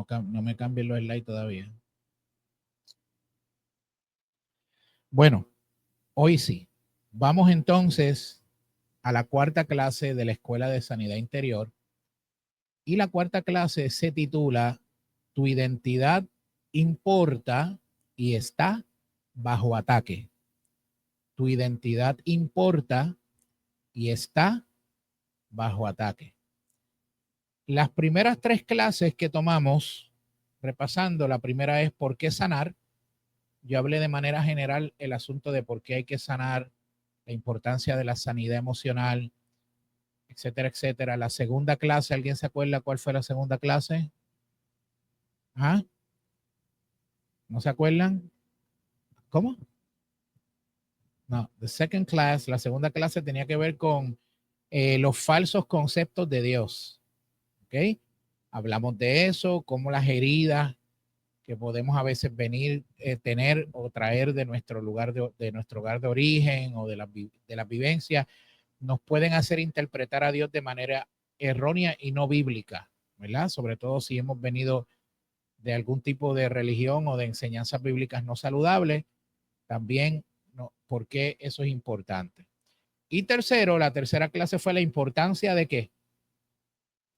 no me cambien los slides todavía. Bueno, hoy sí. Vamos entonces a la cuarta clase de la Escuela de Sanidad Interior. Y la cuarta clase se titula Tu identidad importa y está bajo ataque. Tu identidad importa y está bajo ataque. Las primeras tres clases que tomamos, repasando, la primera es ¿por qué sanar? Yo hablé de manera general el asunto de por qué hay que sanar, la importancia de la sanidad emocional, etcétera, etcétera. La segunda clase, ¿alguien se acuerda cuál fue la segunda clase? ¿Ah? ¿No se acuerdan? ¿Cómo? No, the second class, la segunda clase tenía que ver con los falsos conceptos de Dios. ¿Ok? Hablamos de eso, cómo las heridas que podemos a veces venir, tener o traer de nuestro lugar de nuestro hogar de origen o de la vivencia, nos pueden hacer interpretar a Dios de manera errónea y no bíblica, ¿verdad? Sobre todo si hemos venido de algún tipo de religión o de enseñanzas bíblicas no saludables, también, no, ¿por qué eso es importante? Y tercero, la tercera clase fue la importancia de qué?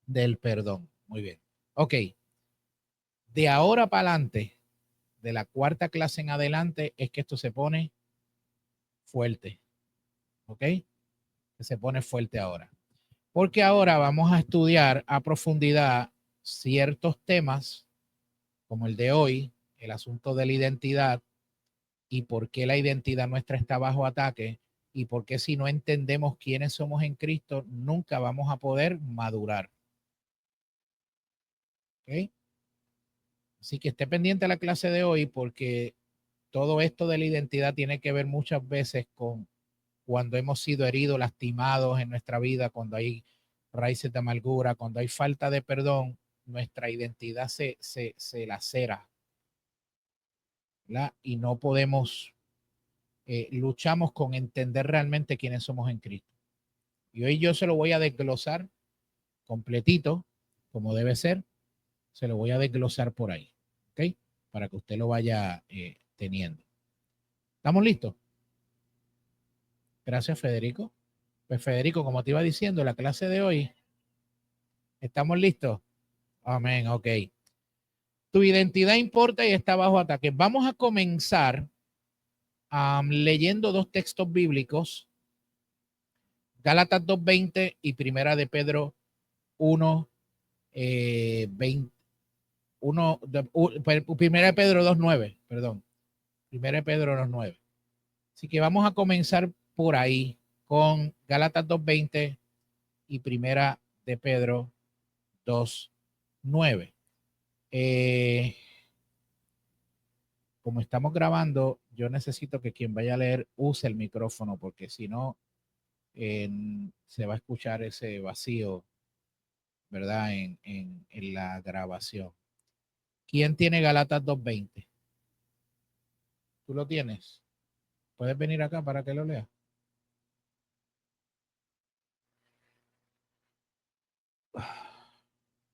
Del perdón. Muy bien. Ok. De ahora para adelante, de la cuarta clase en adelante, es que esto se pone fuerte. ¿Ok? Que se pone fuerte ahora. Porque ahora vamos a estudiar a profundidad ciertos temas, como el de hoy, el asunto de la identidad y por qué la identidad nuestra está bajo ataque y por qué si no entendemos quiénes somos en Cristo, nunca vamos a poder madurar. ¿Ok? Así que esté pendiente a la clase de hoy porque todo esto de la identidad tiene que ver muchas veces con cuando hemos sido heridos, lastimados en nuestra vida, cuando hay raíces de amargura, cuando hay falta de perdón, nuestra identidad se lacera, ¿verdad? Y no podemos, luchamos con entender realmente quiénes somos en Cristo. Y hoy yo se lo voy a desglosar completito, como debe ser, se lo voy a desglosar por ahí, ¿ok? Para que usted lo vaya teniendo. ¿Estamos listos? Gracias, Federico. Pues Federico, como te iba diciendo, la clase de hoy, ¿estamos listos? Amén, ok. Tu identidad importa y está bajo ataque. Vamos a comenzar leyendo dos textos bíblicos, Gálatas 2:20 y Primera de Pedro 1, 20, Primera de Pedro 2:9, perdón. Primera de Pedro 2:9. Así que vamos a comenzar por ahí con Gálatas 2:20 y Primera de Pedro 2:9. Como estamos grabando, yo necesito que quien vaya a leer use el micrófono porque si no, se va a escuchar ese vacío, ¿verdad? En la grabación. ¿Quién tiene Galatas 2:20? ¿Tú lo tienes? ¿Puedes venir acá para que lo lea?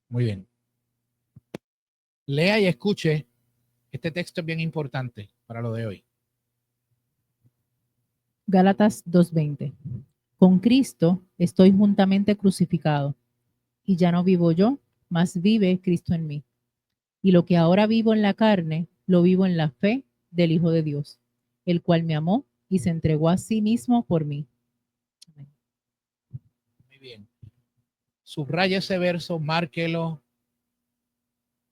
Muy bien. Lea y escuche. Este texto es bien importante para lo de hoy. Gálatas 2:20. Con Cristo estoy juntamente crucificado, y ya no vivo yo, mas vive Cristo en mí. Y lo que ahora vivo en la carne, lo vivo en la fe del Hijo de Dios, el cual me amó y se entregó a sí mismo por mí. Amén. Muy bien. Subraya ese verso, márquelo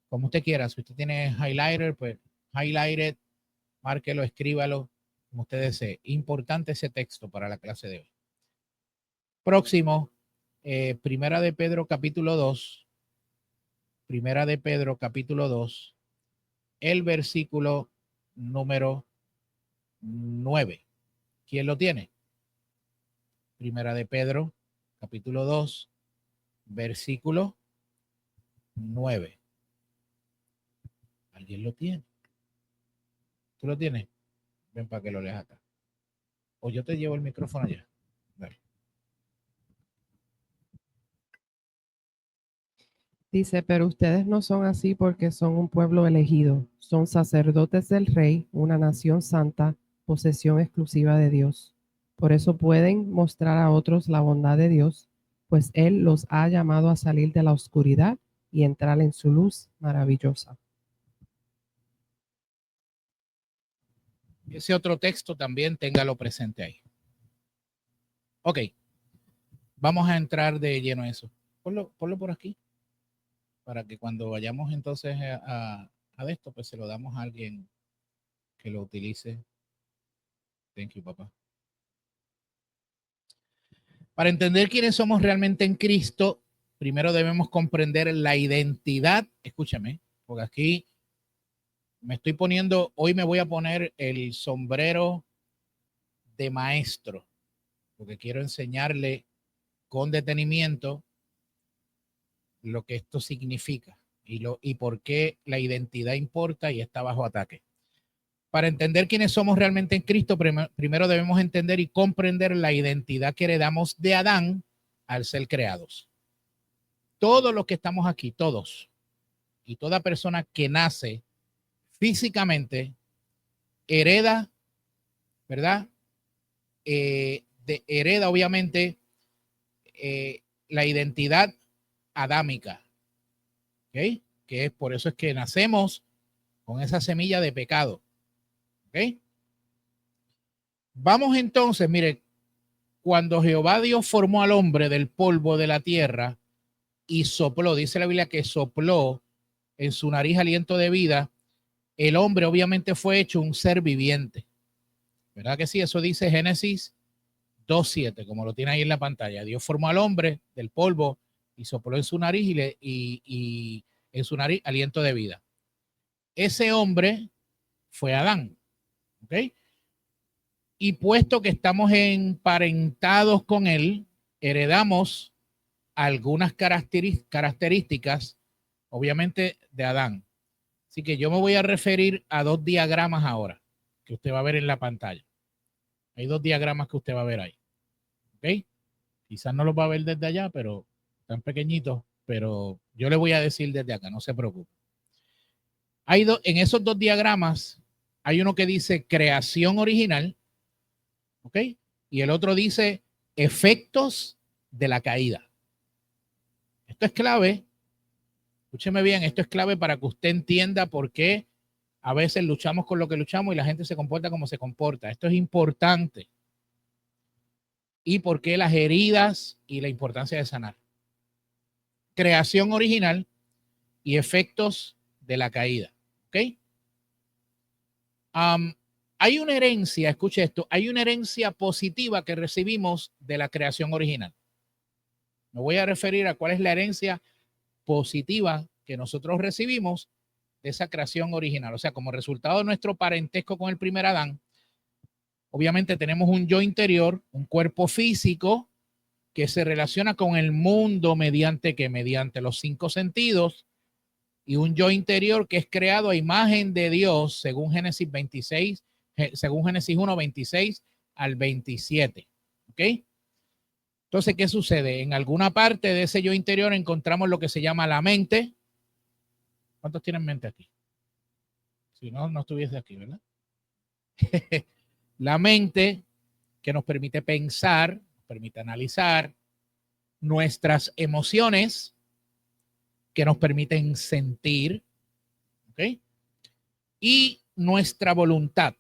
como usted quiera. Si usted tiene highlighter, pues highlight it, márquelo, escríbalo, como usted desee. Importante ese texto para la clase de hoy. Próximo, Primera de Pedro capítulo 2. Primera de Pedro capítulo 2, el versículo número 9. ¿Quién lo tiene? Primera de Pedro capítulo 2, versículo 9. ¿Alguien lo tiene? ¿Tú lo tienes? Ven para que lo leas acá. O yo te llevo el micrófono allá. Dale. Dice, pero ustedes no son así porque son un pueblo elegido, son sacerdotes del Rey, una nación santa, posesión exclusiva de Dios. Por eso pueden mostrar a otros la bondad de Dios, pues Él los ha llamado a salir de la oscuridad y entrar en su luz maravillosa. Ese otro texto también téngalo presente ahí. Ok, vamos a entrar de lleno a eso. Ponlo por aquí, para que cuando vayamos entonces a esto, pues se lo damos a alguien que lo utilice. Thank you, papá. Para entender quiénes somos realmente en Cristo, primero debemos comprender la identidad. Escúchame, porque aquí me estoy poniendo, hoy me voy a poner el sombrero de maestro, porque quiero enseñarle con detenimiento lo que esto significa y por qué la identidad importa y está bajo ataque. Para entender quiénes somos realmente en Cristo, primero debemos entender y comprender la identidad que heredamos de Adán al ser creados. Todos los que estamos aquí, todos, y toda persona que nace físicamente, hereda, ¿verdad? Hereda obviamente la identidad adámica, ¿ok? Que es por eso es que nacemos con esa semilla de pecado, ¿ok? Vamos entonces, mire, cuando Jehová Dios formó al hombre del polvo de la tierra y sopló, dice la Biblia que sopló en su nariz aliento de vida, el hombre obviamente fue hecho un ser viviente, ¿verdad que sí? Eso dice Génesis 2:7, como lo tiene ahí en la pantalla. Dios formó al hombre del polvo y sopló en su nariz y en su nariz aliento de vida. Ese hombre fue Adán, ¿ok? Y puesto que estamos emparentados con él, heredamos algunas características, obviamente, de Adán. Así que yo me voy a referir a dos diagramas ahora, que usted va a ver en la pantalla. Hay dos diagramas que usted va a ver ahí. ¿Ok? Quizás no los va a ver desde allá, pero están pequeñitos, pero yo le voy a decir desde acá, no se preocupe. En esos dos diagramas hay uno que dice creación original, ¿ok? Y el otro dice efectos de la caída. Esto es clave, escúcheme bien, esto es clave para que usted entienda por qué a veces luchamos con lo que luchamos y la gente se comporta como se comporta. Esto es importante. Y por qué las heridas y la importancia de sanar. Creación original y efectos de la caída. ¿Ok? Hay una herencia, escuche esto, hay una herencia positiva que recibimos de la creación original. Me voy a referir a cuál es la herencia positiva que nosotros recibimos de esa creación original. O sea, como resultado de nuestro parentesco con el primer Adán, obviamente tenemos un yo interior, un cuerpo físico que se relaciona con el mundo mediante los cinco sentidos, y un yo interior que es creado a imagen de Dios, según Génesis 26, según Génesis 1, 26 al 27. ¿Ok? Entonces, ¿qué sucede? En alguna parte de ese yo interior encontramos lo que se llama la mente. ¿Cuántos tienen mente aquí? Si no, no estuviese aquí, ¿verdad? La mente que nos permite pensar, nos permite analizar nuestras emociones, que nos permiten sentir, ¿ok? Y nuestra voluntad.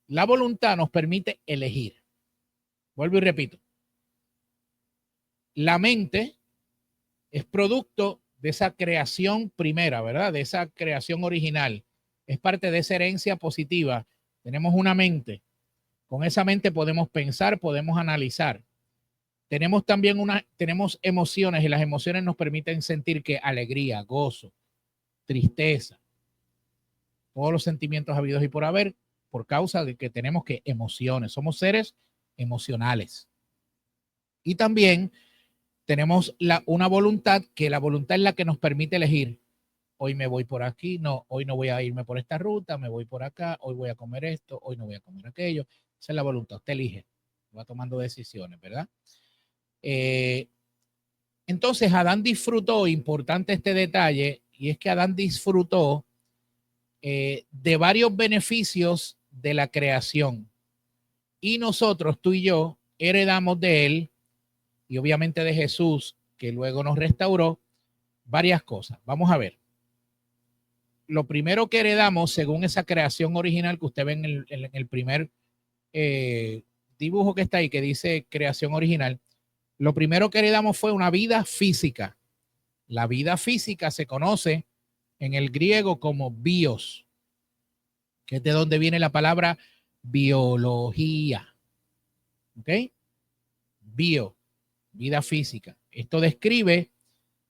La voluntad nos permite elegir. Vuelvo y repito. La mente es producto de esa creación primera, ¿verdad? De esa creación original. Es parte de esa herencia positiva. Tenemos una mente. Con esa mente podemos pensar, podemos analizar. Tenemos también tenemos emociones y las emociones nos permiten sentir que alegría, gozo, tristeza, todos los sentimientos habidos y por haber, por causa de que tenemos que emociones. Somos seres emocionales. Y también tenemos una voluntad, que la voluntad es la que nos permite elegir. Hoy me voy por aquí, no, hoy no voy a irme por esta ruta, me voy por acá, hoy voy a comer esto, hoy no voy a comer aquello. Esa es la voluntad, usted elige, va tomando decisiones, ¿verdad? Entonces Adán disfrutó, importante este detalle, y es que Adán disfrutó de varios beneficios de la creación. Y nosotros, tú y yo, heredamos de él y obviamente de Jesús, que luego nos restauró, varias cosas. Vamos a ver. Lo primero que heredamos, según esa creación original que usted ve en el primer dibujo que está ahí, que dice creación original, lo primero que heredamos fue una vida física. La vida física se conoce en el griego como bios, que es de donde viene la palabra biología. ¿Ok? Bio, vida física. Esto describe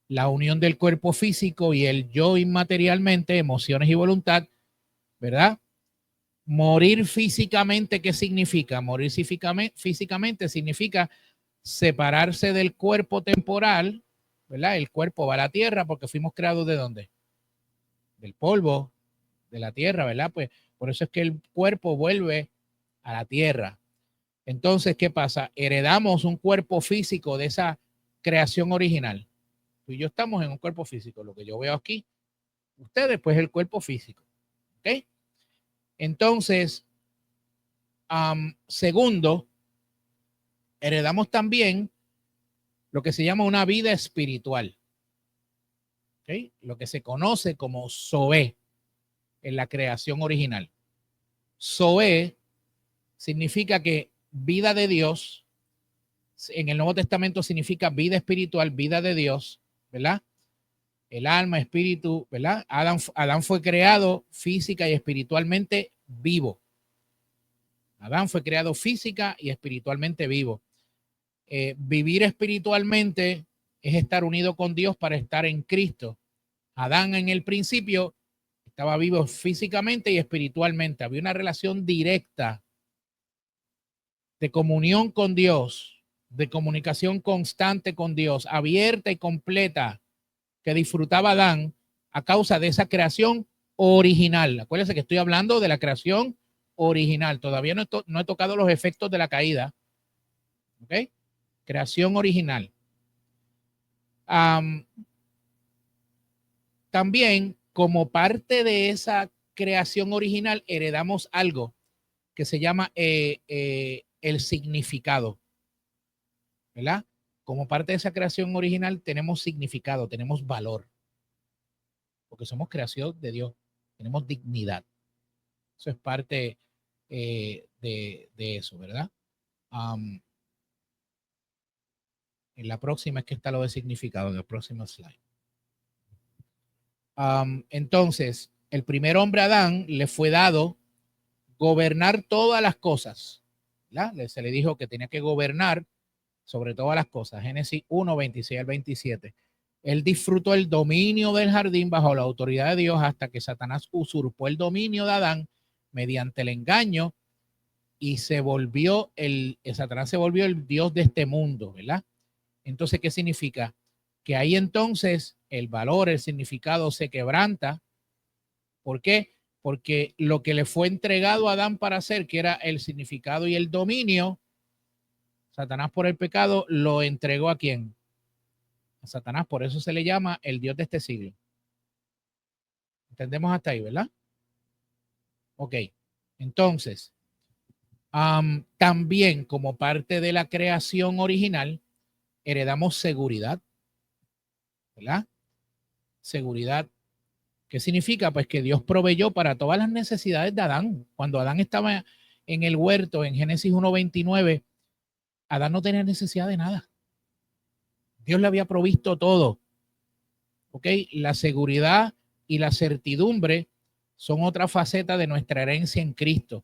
la unión del cuerpo físico y el yo inmaterialmente, emociones y voluntad, ¿verdad? Morir físicamente, ¿qué significa? Morir físicamente significa separarse del cuerpo temporal, ¿verdad? El cuerpo va a la tierra porque fuimos creados ¿de dónde? Del polvo, de la tierra, ¿verdad? Pues por eso es que el cuerpo vuelve a la tierra. Entonces, ¿qué pasa? Heredamos un cuerpo físico de esa creación original. Tú y yo estamos en un cuerpo físico. Lo que yo veo aquí, ustedes, pues el cuerpo físico. ¿Ok? Entonces, segundo, heredamos también lo que se llama una vida espiritual. ¿Ok? Lo que se conoce como Zoé en la creación original. Zoé significa que vida de Dios, en el Nuevo Testamento significa vida espiritual, vida de Dios, ¿verdad? El alma, espíritu, ¿verdad? Adán fue creado física y espiritualmente vivo. Adán fue creado física y espiritualmente vivo. Vivir espiritualmente es estar unido con Dios para estar en Cristo. Adán en el principio estaba vivo físicamente y espiritualmente. Había una relación directa de comunión con Dios, de comunicación constante con Dios, abierta y completa, que disfrutaba Adán a causa de esa creación original. Acuérdense que estoy hablando de la creación original. Todavía no he tocado los efectos de la caída. ¿Ok? Creación original. También, como parte de esa creación original, heredamos algo que se llama el significado, ¿verdad? Como parte de esa creación original tenemos significado, tenemos valor, porque somos creación de Dios, tenemos dignidad. Eso es parte de eso, ¿verdad? En la próxima es que está lo de significado, en el próximo slide. Entonces, el primer hombre Adán le fue dado gobernar todas las cosas, ¿verdad? Se le dijo que tenía que gobernar sobre todas las cosas. Génesis 1, 26 al 27. Él disfrutó el dominio del jardín bajo la autoridad de Dios hasta que Satanás usurpó el dominio de Adán mediante el engaño y Satanás se volvió el Dios de este mundo, ¿verdad? Entonces, ¿qué significa? Que ahí entonces el valor, el significado se quebranta. ¿Por qué? Porque lo que le fue entregado a Adán para hacer, que era el significado y el dominio, Satanás por el pecado lo entregó ¿a quién? A Satanás. Por eso se le llama el Dios de este siglo. ¿Entendemos hasta ahí, verdad? Ok. Entonces, también como parte de la creación original, heredamos seguridad, ¿verdad? Seguridad. ¿Qué significa? Pues que Dios proveyó para todas las necesidades de Adán. Cuando Adán estaba en el huerto, en Génesis 1:29, Adán no tenía necesidad de nada. Dios le había provisto todo. ¿Ok? La seguridad y la certidumbre son otra faceta de nuestra herencia en Cristo.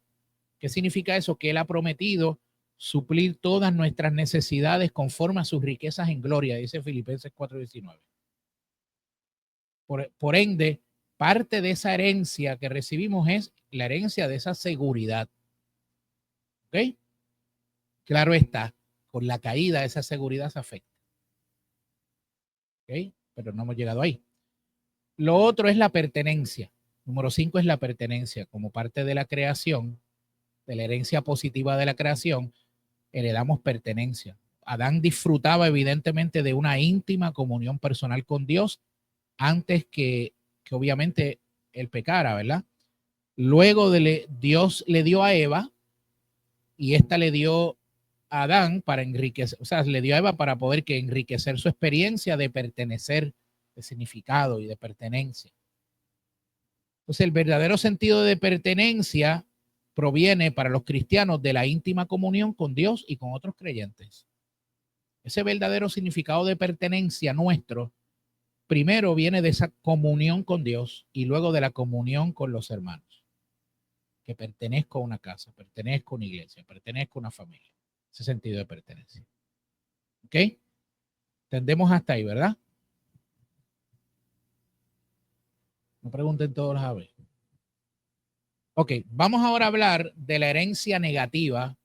¿Qué significa eso? Que Él ha prometido suplir todas nuestras necesidades conforme a sus riquezas en gloria, dice Filipenses 4:19. Por ende, parte de esa herencia que recibimos es la herencia de esa seguridad. ¿Ok? Claro está, con la caída esa seguridad se afecta. ¿Ok? Pero no hemos llegado ahí. Lo otro es la pertenencia. Número 5 es la pertenencia. Como parte de la creación, de la herencia positiva de la creación, heredamos pertenencia. Adán disfrutaba evidentemente de una íntima comunión personal con Dios antes que obviamente él pecara, ¿verdad? Luego Dios le dio a Eva y esta le dio a Adán para enriquecer, o sea, le dio a Eva para poder que enriquecer su experiencia de pertenecer, de significado y de pertenencia. Entonces, el verdadero sentido de pertenencia proviene para los cristianos de la íntima comunión con Dios y con otros creyentes. Ese verdadero significado de pertenencia nuestro primero viene de esa comunión con Dios y luego de la comunión con los hermanos. Que pertenezco a una casa, pertenezco a una iglesia, pertenezco a una familia. Ese sentido de pertenencia. ¿Ok? Tendemos hasta ahí, ¿verdad? No pregunten todos a ver. Ok, vamos ahora a hablar de la herencia negativa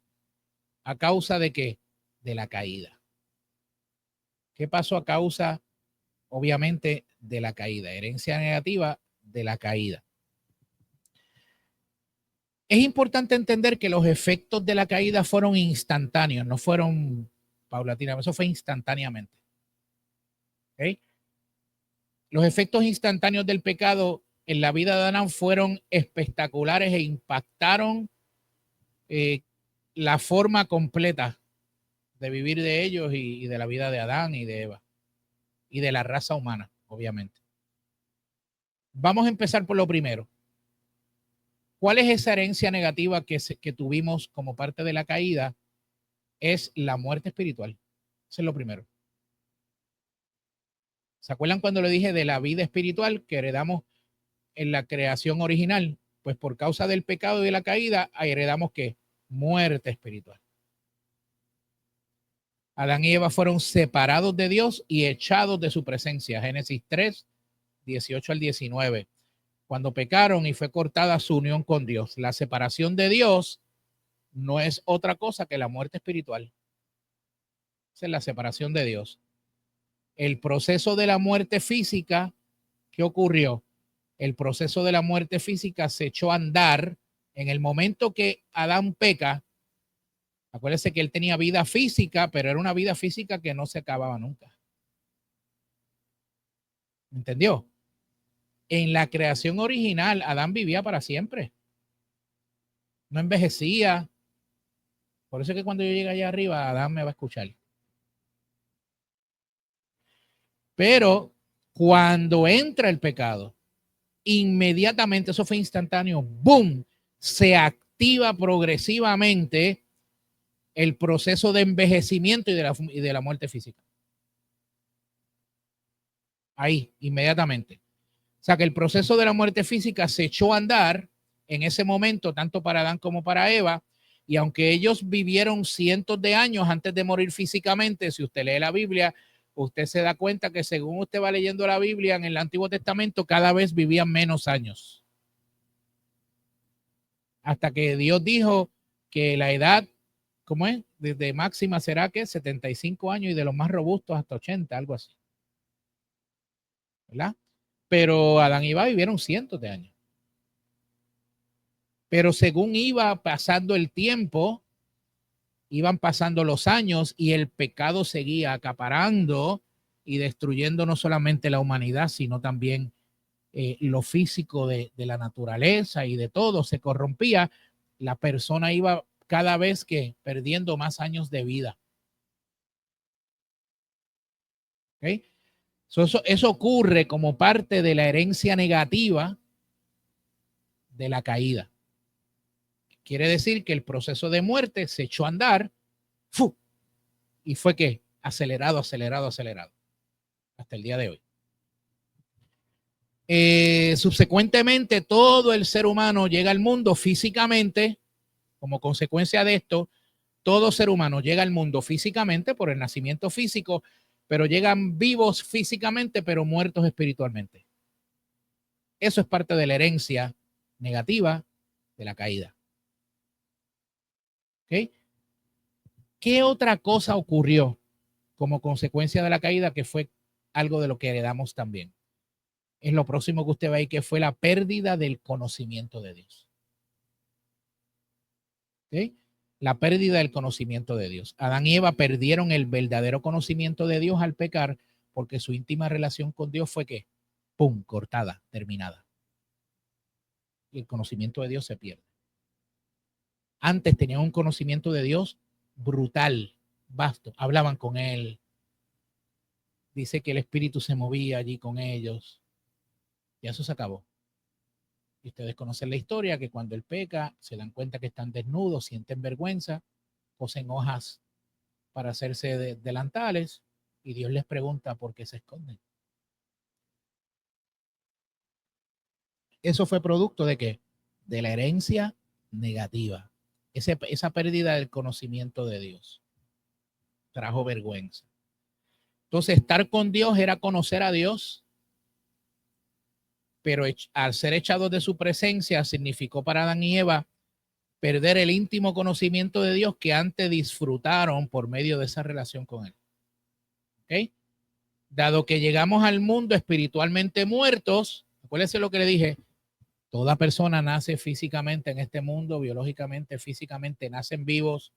a causa de qué? De la caída. ¿Qué pasó a causa, obviamente, de la caída? Herencia negativa de la caída. Es importante entender que los efectos de la caída fueron instantáneos, no fueron paulatinos, eso fue instantáneamente. ¿Okay? Los efectos instantáneos del pecado en la vida de Adán fueron espectaculares e impactaron la forma completa de vivir de ellos y de la vida de Adán y de Eva y de la raza humana, obviamente. Vamos a empezar por lo primero. ¿Cuál es esa herencia negativa que tuvimos como parte de la caída? Es la muerte espiritual. Eso es lo primero. ¿Se acuerdan cuando le dije de la vida espiritual que heredamos en la creación original? Pues por causa del pecado y de la caída, heredamos ¿qué? Muerte espiritual. Adán y Eva fueron separados de Dios y echados de su presencia. Génesis 3, 18 al 19. Cuando pecaron y fue cortada su unión con Dios. La separación de Dios no es otra cosa que la muerte espiritual. Esa es la separación de Dios. El proceso de la muerte física, ¿qué ocurrió? El proceso de la muerte física se echó a andar en el momento que Adán peca. Acuérdense que él tenía vida física, pero era una vida física que no se acababa nunca. ¿Entendió? En la creación original, Adán vivía para siempre. No envejecía. Por eso es que cuando yo llegue allá arriba, Adán me va a escuchar. Pero cuando entra el pecado, inmediatamente, eso fue instantáneo, ¡boom! Se activa progresivamente el proceso de envejecimiento y de la muerte física. Ahí, inmediatamente. O sea que el proceso de la muerte física se echó a andar en ese momento, tanto para Adán como para Eva, y aunque ellos vivieron cientos de años antes de morir físicamente, si usted lee la Biblia, usted se da cuenta que según usted va leyendo la Biblia en el Antiguo Testamento, cada vez vivían menos años. Hasta que Dios dijo que la edad, ¿cómo es? Desde máxima será que 75 años y de los más robustos hasta 80, algo así. ¿Verdad? Pero Adán y Eva vivieron cientos de años. Pero según iba pasando el tiempo, iban pasando los años y el pecado seguía acaparando y destruyendo no solamente la humanidad, sino también lo físico de la naturaleza y de todo. Se corrompía. La persona iba cada vez que perdiendo más años de vida. ¿Okay? Eso ocurre como parte de la herencia negativa de la caída. Quiere decir que el proceso de muerte se echó a andar ¡fu! Y fue que acelerado hasta el día de hoy. Subsecuentemente, todo el ser humano llega al mundo físicamente, como consecuencia de esto, todo ser humano llega al mundo físicamente por el nacimiento físico, pero llegan vivos físicamente, pero muertos espiritualmente. Eso es parte de la herencia negativa de la caída. ¿Okay? ¿Qué otra cosa ocurrió como consecuencia de la caída que fue algo de lo que heredamos también? Es lo próximo que usted va a ver, que fue la pérdida del conocimiento de Dios. ¿Okay? la pérdida del conocimiento de Dios. Adán y Eva perdieron el verdadero conocimiento de Dios al pecar porque su íntima relación con Dios fue ¿qué? ¡Pum! Cortada, terminada. Y el conocimiento de Dios se pierde. Antes tenían un conocimiento de Dios brutal, vasto. Hablaban con Él. Dice que el Espíritu se movía allí con ellos. Y eso se acabó. Y ustedes conocen la historia, que cuando Él peca, se dan cuenta que están desnudos, sienten vergüenza, cosen hojas para hacerse delantales, y Dios les pregunta por qué se esconden. Eso fue producto de ¿qué? De la herencia negativa. Esa pérdida del conocimiento de Dios trajo vergüenza. Entonces, estar con Dios era conocer a Dios, pero al ser echados de su presencia significó para Adán y Eva perder el íntimo conocimiento de Dios que antes disfrutaron por medio de esa relación con Él. ¿Ok? Dado que llegamos al mundo espiritualmente muertos, acuérdense lo que le dije, toda persona nace físicamente en este mundo, biológicamente, físicamente, nacen vivos,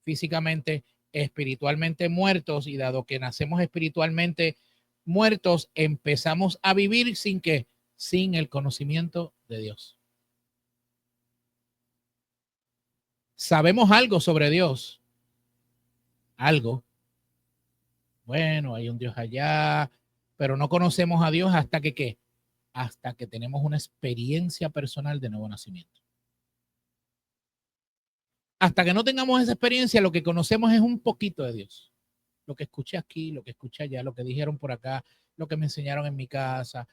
físicamente, espiritualmente muertos, y dado que nacemos espiritualmente muertos, empezamos a vivir sin ¿qué? Sin el conocimiento de Dios. Sabemos algo sobre Dios, algo. Bueno, hay un Dios allá, pero no conocemos a Dios hasta que ¿qué? Hasta que tenemos una experiencia personal de nuevo nacimiento. Hasta que no tengamos esa experiencia, lo que conocemos es un poquito de Dios. Lo que escuché aquí, lo que escuché allá, lo que dijeron por acá, lo que me enseñaron en mi casa.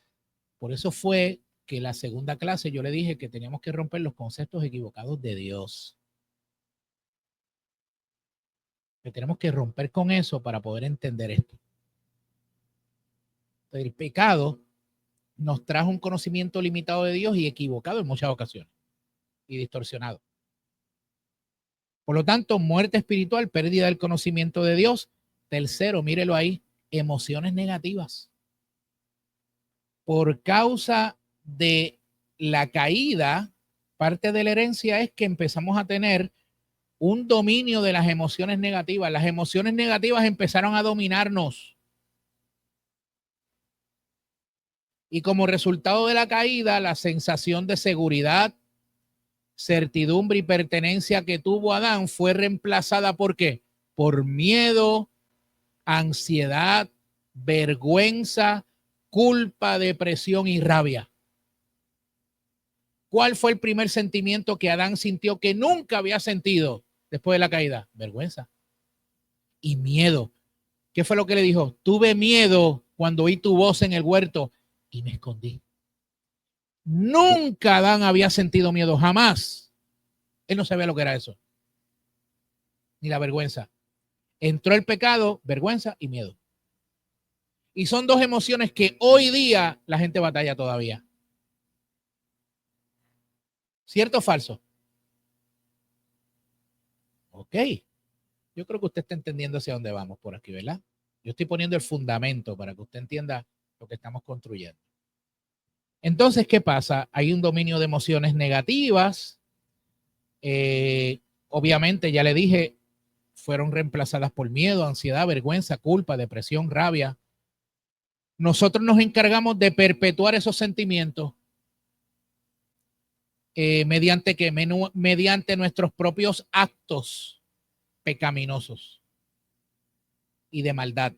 Por eso fue que la segunda clase yo le dije que teníamos que romper los conceptos equivocados de Dios. Que tenemos que romper con eso para poder entender esto. El pecado nos trajo un conocimiento limitado de Dios y equivocado en muchas ocasiones y distorsionado. Por lo tanto, muerte espiritual, pérdida del conocimiento de Dios. Tercero, mírelo ahí, emociones negativas. Por causa de la caída, parte de la herencia es que empezamos a tener un dominio de las emociones negativas. Las emociones negativas empezaron a dominarnos. Y como resultado de la caída, la sensación de seguridad, certidumbre y pertenencia que tuvo Adán fue reemplazada ¿por qué? Por miedo, ansiedad, vergüenza, culpa, depresión y rabia. ¿Cuál fue el primer sentimiento que Adán sintió que nunca había sentido después de la caída? Vergüenza y miedo. ¿Qué fue lo que le dijo? Tuve miedo cuando oí tu voz en el huerto y me escondí. Nunca Adán había sentido miedo, jamás. Él no sabía lo que era eso, ni la vergüenza. Entró el pecado, vergüenza y miedo. Y son dos emociones que hoy día la gente batalla todavía. ¿Cierto o falso? Ok. Yo creo que usted está entendiendo hacia dónde vamos por aquí, ¿verdad? Yo estoy poniendo el fundamento para que usted entienda lo que estamos construyendo. Entonces, ¿qué pasa? Hay un dominio de emociones negativas. Obviamente, ya le dije, fueron reemplazadas por miedo, ansiedad, vergüenza, culpa, depresión, rabia. Nosotros nos encargamos de perpetuar esos sentimientos mediante que mediante nuestros propios actos pecaminosos y de maldad.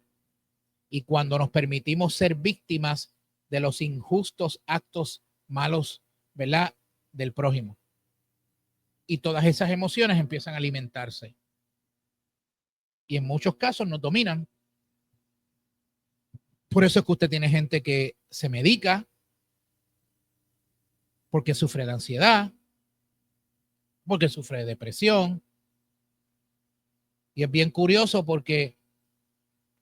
Y cuando nos permitimos ser víctimas de los injustos actos malos, ¿verdad? Del prójimo. Y todas esas emociones empiezan a alimentarse. Y en muchos casos nos dominan. Por eso es que usted tiene gente que se medica porque sufre de ansiedad, porque sufre de depresión. Y es bien curioso porque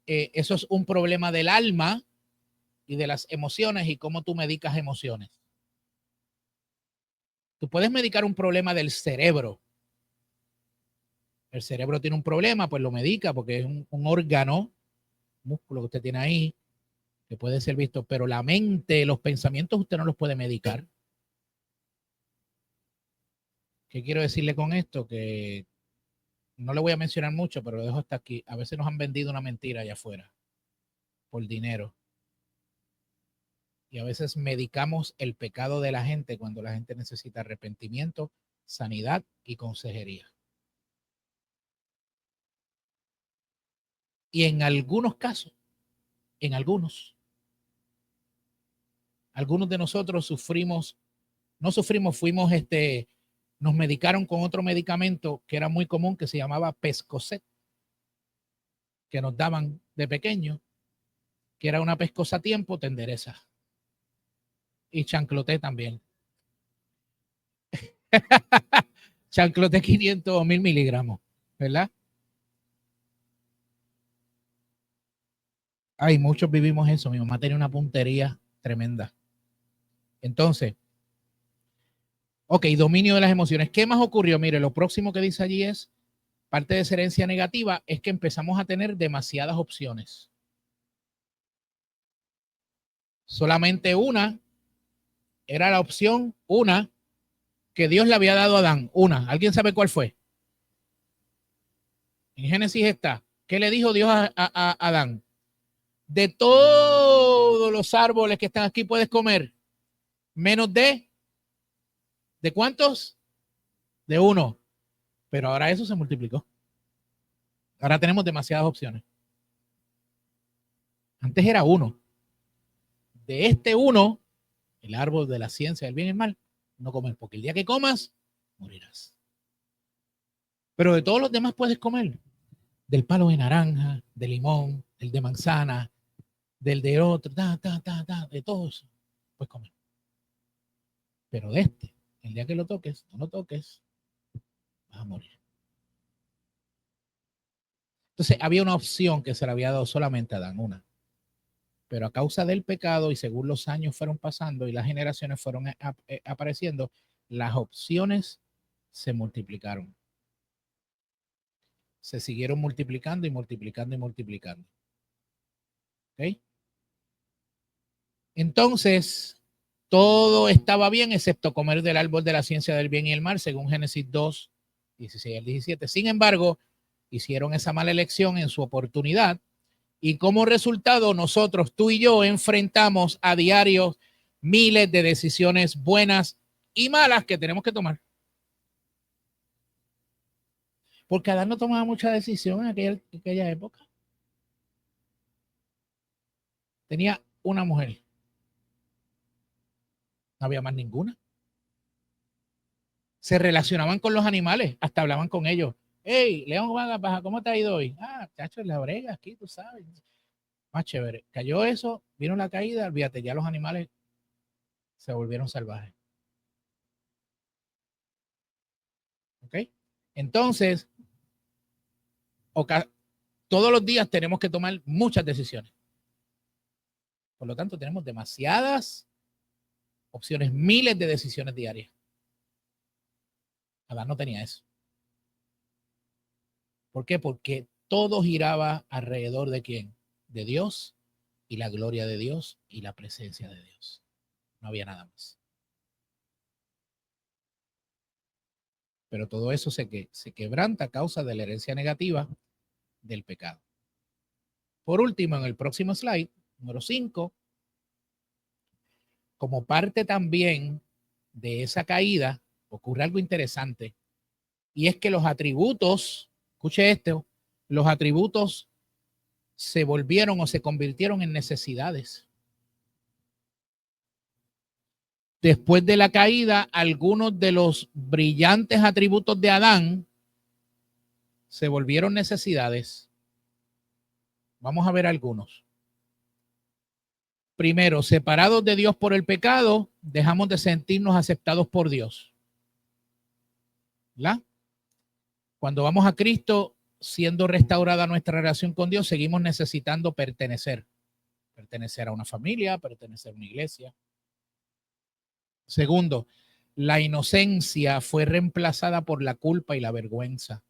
eso es un problema del alma y de las emociones y cómo tú medicas emociones. Tú puedes medicar un problema del cerebro. El cerebro tiene un problema, pues lo medica porque es un órgano, músculo que usted tiene ahí, que puede ser visto, pero la mente, los pensamientos, usted no los puede medicar. ¿Qué quiero decirle con esto? Que no le voy a mencionar mucho, pero lo dejo hasta aquí. A veces nos han vendido una mentira allá afuera por dinero. Y a veces medicamos el pecado de la gente cuando la gente necesita arrepentimiento, sanidad y consejería. Y en algunos casos, algunos de nosotros fuimos nos medicaron con otro medicamento que era muy común, que se llamaba Pescocet, que nos daban de pequeño, que era una pescosa a tiempo, te endereza. Y chancloté también. Chancloté 500 o 1000 miligramos, ¿verdad? Ay, muchos vivimos eso. Mi mamá tenía una puntería tremenda. Entonces, ok, dominio de las emociones. ¿Qué más ocurrió? Mire, lo próximo que dice allí es, parte de esa herencia negativa, es que empezamos a tener demasiadas opciones. Solamente una era la opción, una, que Dios le había dado a Adán. Una. ¿Alguien sabe cuál fue? En Génesis está. ¿Qué le dijo Dios a Adán? De todos los árboles que están aquí puedes comer, menos ¿de cuántos? De uno. Pero ahora eso se multiplicó. Ahora tenemos demasiadas opciones. Antes era uno. De este uno, el árbol de la ciencia del bien y el mal, no comer, porque el día que comas, morirás. Pero de todos los demás puedes comer. Del palo de naranja, de limón, del de manzana, del de otro, de todos, puedes comer. Pero de este, el día que lo toques, no lo toques, vas a morir. Entonces había una opción que se le había dado solamente a Adán, una. Pero a causa del pecado y según los años fueron pasando y las generaciones fueron apareciendo, las opciones se multiplicaron. Se siguieron multiplicando y multiplicando y multiplicando. ¿Ok? Entonces, todo estaba bien excepto comer del árbol de la ciencia del bien y el mal, según Génesis 2, 16 al 17. Sin embargo, hicieron esa mala elección en su oportunidad y como resultado nosotros, tú y yo, enfrentamos a diario miles de decisiones buenas y malas que tenemos que tomar. Porque Adán no tomaba mucha decisión en aquella época. Tenía una mujer. No había más ninguna. Se relacionaban con los animales, hasta hablaban con ellos. Hey, León Baja, ¿cómo te ha ido hoy? Ah, chacho, en la brega aquí, tú sabes. Más chévere. Cayó eso, vino la caída, olvídate, ya los animales se volvieron salvajes. ¿Ok? Entonces, todos los días tenemos que tomar muchas decisiones. Por lo tanto, tenemos demasiadas opciones, miles de decisiones diarias. Adán no tenía eso. ¿Por qué? Porque todo giraba alrededor de quién? De Dios y la gloria de Dios y la presencia de Dios. No había nada más. Pero todo eso se quebranta a causa de la herencia negativa del pecado. Por último, en el próximo slide, número 5, como parte también de esa caída, ocurre algo interesante, y es que los atributos, escuche esto, los atributos se volvieron o se convirtieron en necesidades. Después de la caída, algunos de los brillantes atributos de Adán se volvieron necesidades. Vamos a ver algunos. Primero, separados de Dios por el pecado, dejamos de sentirnos aceptados por Dios. ¿Verdad? Cuando vamos a Cristo, siendo restaurada nuestra relación con Dios, seguimos necesitando pertenecer. Pertenecer a una familia, pertenecer a una iglesia. Segundo, la inocencia fue reemplazada por la culpa y la vergüenza.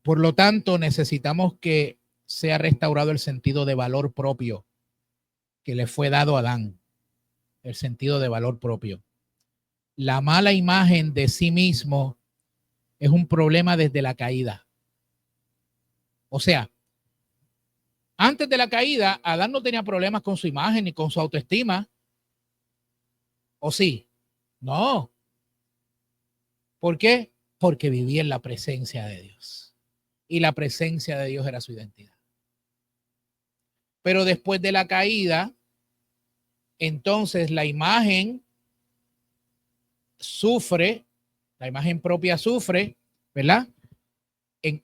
Por lo tanto, necesitamos que sea restaurado el sentido de valor propio que le fue dado a Adán. El sentido de valor propio. La mala imagen de sí mismo es un problema desde la caída. O sea, antes de la caída, Adán no tenía problemas con su imagen ni con su autoestima. ¿O sí? No. ¿Por qué? Porque vivía en la presencia de Dios. Y la presencia de Dios era su identidad. Pero después de la caída, entonces la imagen sufre, la imagen propia sufre, ¿verdad?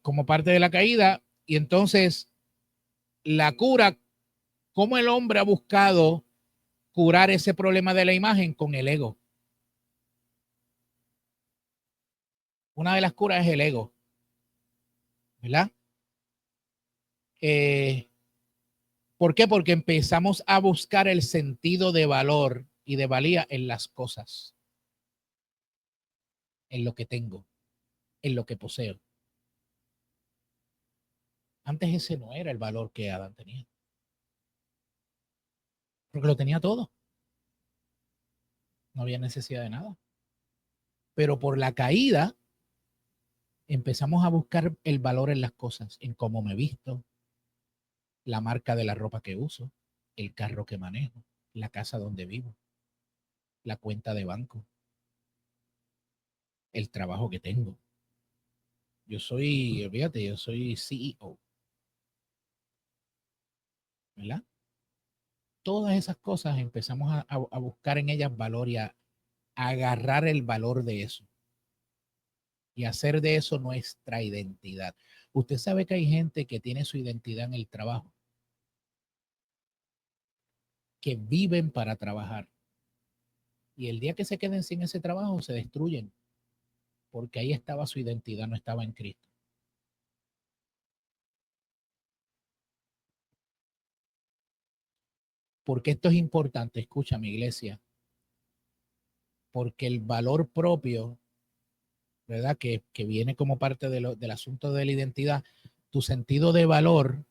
Como parte de la caída. Y entonces la cura, ¿cómo el hombre ha buscado curar ese problema de la imagen? Con el ego. Una de las curas es el ego, ¿verdad? ¿Por qué? Porque empezamos a buscar el sentido de valor y de valía en las cosas, en lo que tengo, en lo que poseo. Antes ese no era el valor que Adán tenía, porque lo tenía todo. No había necesidad de nada. Pero por la caída empezamos a buscar el valor en las cosas, en cómo me visto, la marca de la ropa que uso, el carro que manejo, la casa donde vivo, la cuenta de banco, el trabajo que tengo. Yo soy, fíjate, yo soy CEO, ¿verdad? Todas esas cosas empezamos a buscar en ellas valor y a agarrar el valor de eso y hacer de eso nuestra identidad. Usted sabe que hay gente que tiene su identidad en el trabajo, que viven para trabajar. Y el día que se queden sin ese trabajo, se destruyen, porque ahí estaba su identidad, no estaba en Cristo. Porque esto es importante, escucha mi iglesia, porque el valor propio, ¿verdad? Que viene como parte del asunto de la identidad, tu sentido de valor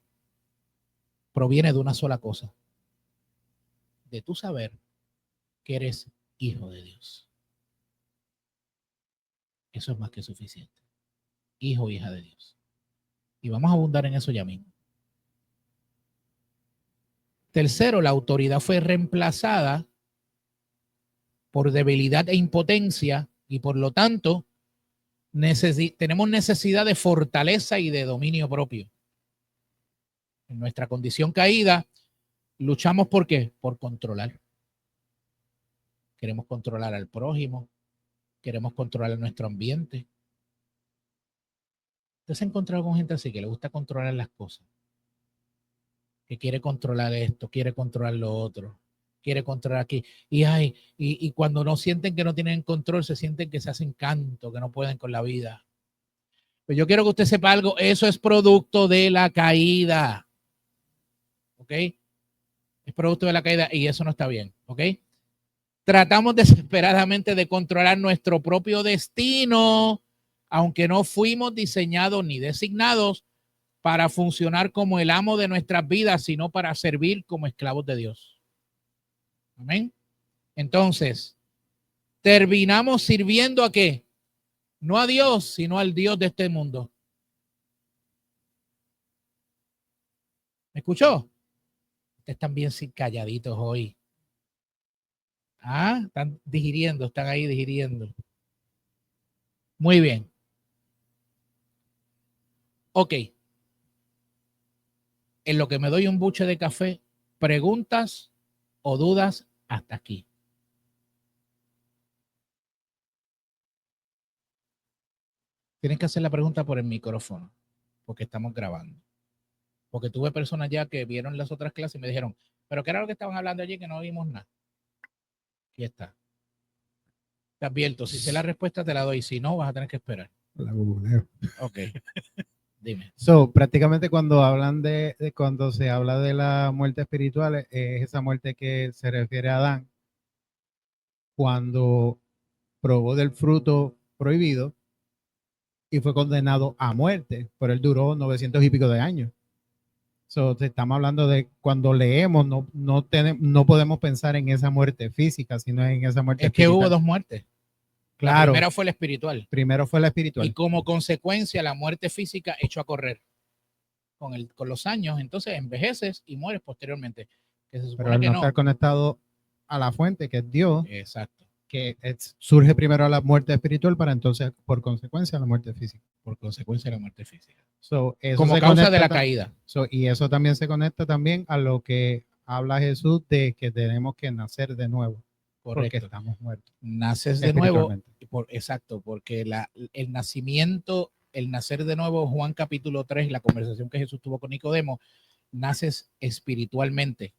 proviene de una sola cosa, de tu saber que eres hijo de Dios. Eso es más que suficiente. Hijo o hija de Dios. Y vamos a abundar en eso ya mismo. Tercero, la autoridad fue reemplazada por debilidad e impotencia y por lo tanto tenemos necesidad de fortaleza y de dominio propio. En nuestra condición caída, luchamos ¿por qué? Por controlar. Queremos controlar al prójimo, queremos controlar nuestro ambiente. Usted se ha encontrado con gente así que le gusta controlar las cosas, que quiere controlar esto, quiere controlar lo otro, quiere controlar aquí. Y cuando no sienten que no tienen control, se sienten que se hacen canto, que no pueden con la vida. Pues yo quiero que usted sepa algo, eso es producto de la caída. ¿Ok? Es producto de la caída y eso no está bien. ¿Ok? Tratamos desesperadamente de controlar nuestro propio destino, aunque no fuimos diseñados ni designados para funcionar como el amo de nuestras vidas, sino para servir como esclavos de Dios. Amén. Entonces, terminamos sirviendo ¿a qué? No a Dios, sino al Dios de este mundo. ¿Me escuchó? Ustedes están bien calladitos hoy. Ah, están digiriendo, están ahí digiriendo. Muy bien. Ok. En lo que me doy un buche de café, preguntas o dudas hasta aquí. Tienes que hacer la pregunta por el micrófono, porque estamos grabando. Porque tuve personas ya que vieron las otras clases y me dijeron, pero ¿qué era lo que estaban hablando allí que no vimos nada? Aquí está. Te advierto, si sé la respuesta te la doy, si no vas a tener que esperar. La googleo. Ok, dime. So, prácticamente cuando hablan cuando se habla de la muerte espiritual, es esa muerte que se refiere a Adán cuando probó del fruto prohibido y fue condenado a muerte, pero él duró 900 y pico de años. So, estamos hablando de cuando leemos, no podemos pensar en esa muerte física, sino en esa muerte Es que espiritual. hubo dos muertes. La Claro, primera fue la espiritual. primero fue la espiritual. Y como consecuencia, la muerte física echó a correr con los años. Entonces envejeces y mueres posteriormente. Que se Pero supone al que no no. estar conectado a la fuente, que es Dios, Exacto. que surge primero la muerte espiritual para entonces, por consecuencia, la muerte física. Por consecuencia de la muerte física. So, eso Como se causa de conecta la caída. y eso también se conecta también a lo que habla Jesús de que tenemos que nacer de nuevo, porque Correcto. estamos muertos Naces de nuevo. espiritualmente. Exacto, porque el nacimiento, el nacer de nuevo, Juan capítulo 3, la conversación que Jesús tuvo con Nicodemo, naces espiritualmente,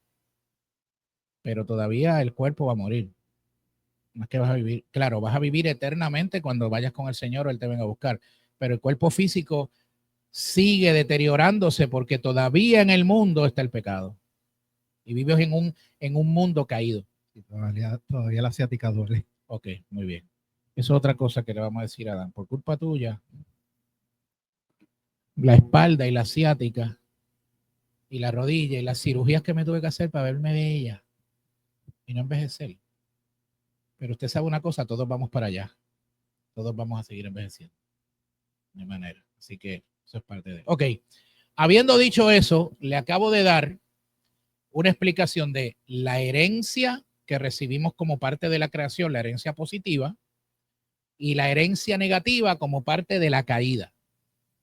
pero todavía el cuerpo va a morir. No es que vas a vivir, claro, vas a vivir eternamente cuando vayas con el Señor o Él te venga a buscar, pero el cuerpo físico sigue deteriorándose porque todavía en el mundo está el pecado y vives en un mundo caído. Y todavía la asiática duele. Ok, muy bien. Eso es otra cosa que le vamos a decir a Adán. Por culpa tuya, la espalda y la ciática y la rodilla y las cirugías que me tuve que hacer para verme bella y no envejecer. Pero usted sabe una cosa, todos vamos para allá. Todos vamos a seguir envejeciendo. De manera. Así que eso es parte de. Ok. Habiendo dicho eso, le acabo de dar una explicación de la herencia que recibimos como parte de la creación, la herencia positiva, y la herencia negativa como parte de la caída.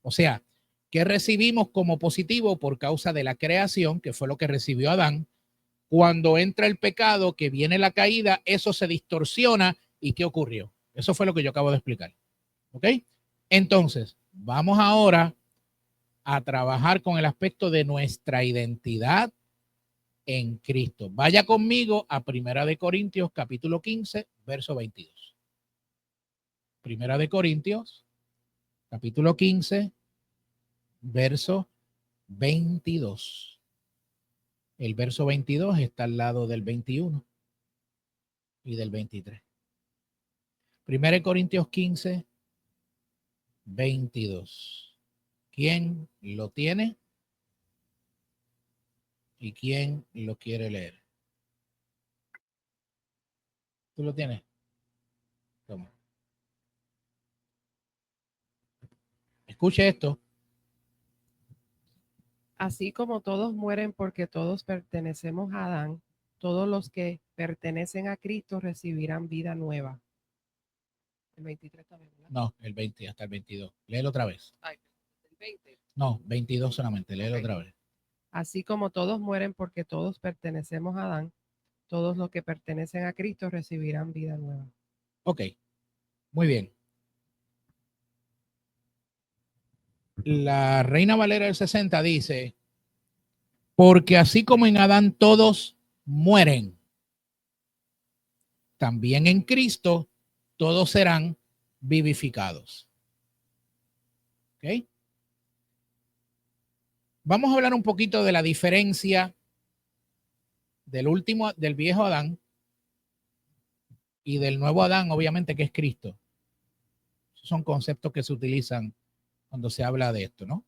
O sea, que recibimos como positivo por causa de la creación, que fue lo que recibió Adán. Cuando entra el pecado, que viene la caída, eso se distorsiona. ¿Y qué ocurrió? Eso fue lo que yo acabo de explicar. ¿Ok? Entonces, vamos ahora a trabajar con el aspecto de nuestra identidad en Cristo. Vaya conmigo a Primera de Corintios, capítulo 15, verso 22. Primera de Corintios, capítulo 15, verso 22. El verso 22 está al lado del 21 y del 23. Primera de Corintios 15, 22. ¿Quién lo tiene? ¿Y quién lo quiere leer? ¿Tú lo tienes? Toma. Escuche esto. Así como todos mueren porque todos pertenecemos a Adán, todos los que pertenecen a Cristo recibirán vida nueva. El 23 también, ¿verdad? No, el 20 hasta el 22. Léelo otra vez. Ay, el 20. No, 22 solamente. Léelo Ok. otra vez. Así como todos mueren porque todos pertenecemos a Adán, todos los que pertenecen a Cristo recibirán vida nueva. Ok, muy bien. La Reina Valera del 60 dice, porque así como en Adán todos mueren, también en Cristo todos serán vivificados. ¿Ok? Vamos a hablar un poquito de la diferencia del viejo Adán y del nuevo Adán, obviamente, que es Cristo. Son conceptos que se utilizan cuando se habla de esto, ¿no?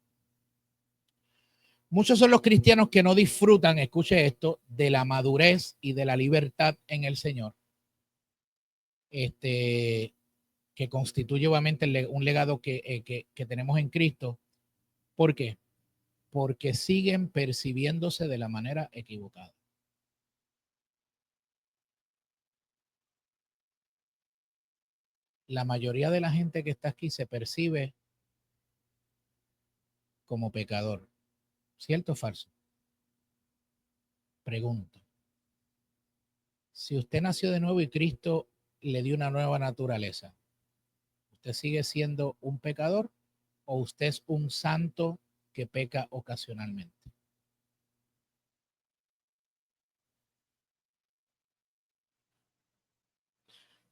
Muchos son los cristianos que no disfrutan, escuche esto, de la madurez y de la libertad en el Señor. Que constituye obviamente un legado que tenemos en Cristo. ¿Por qué? Porque siguen percibiéndose de la manera equivocada. La mayoría de la gente que está aquí se percibe como pecador. ¿Cierto o falso? Pregunto. Si usted nació de nuevo y Cristo le dio una nueva naturaleza, ¿usted sigue siendo un pecador o usted es un santo que peca ocasionalmente?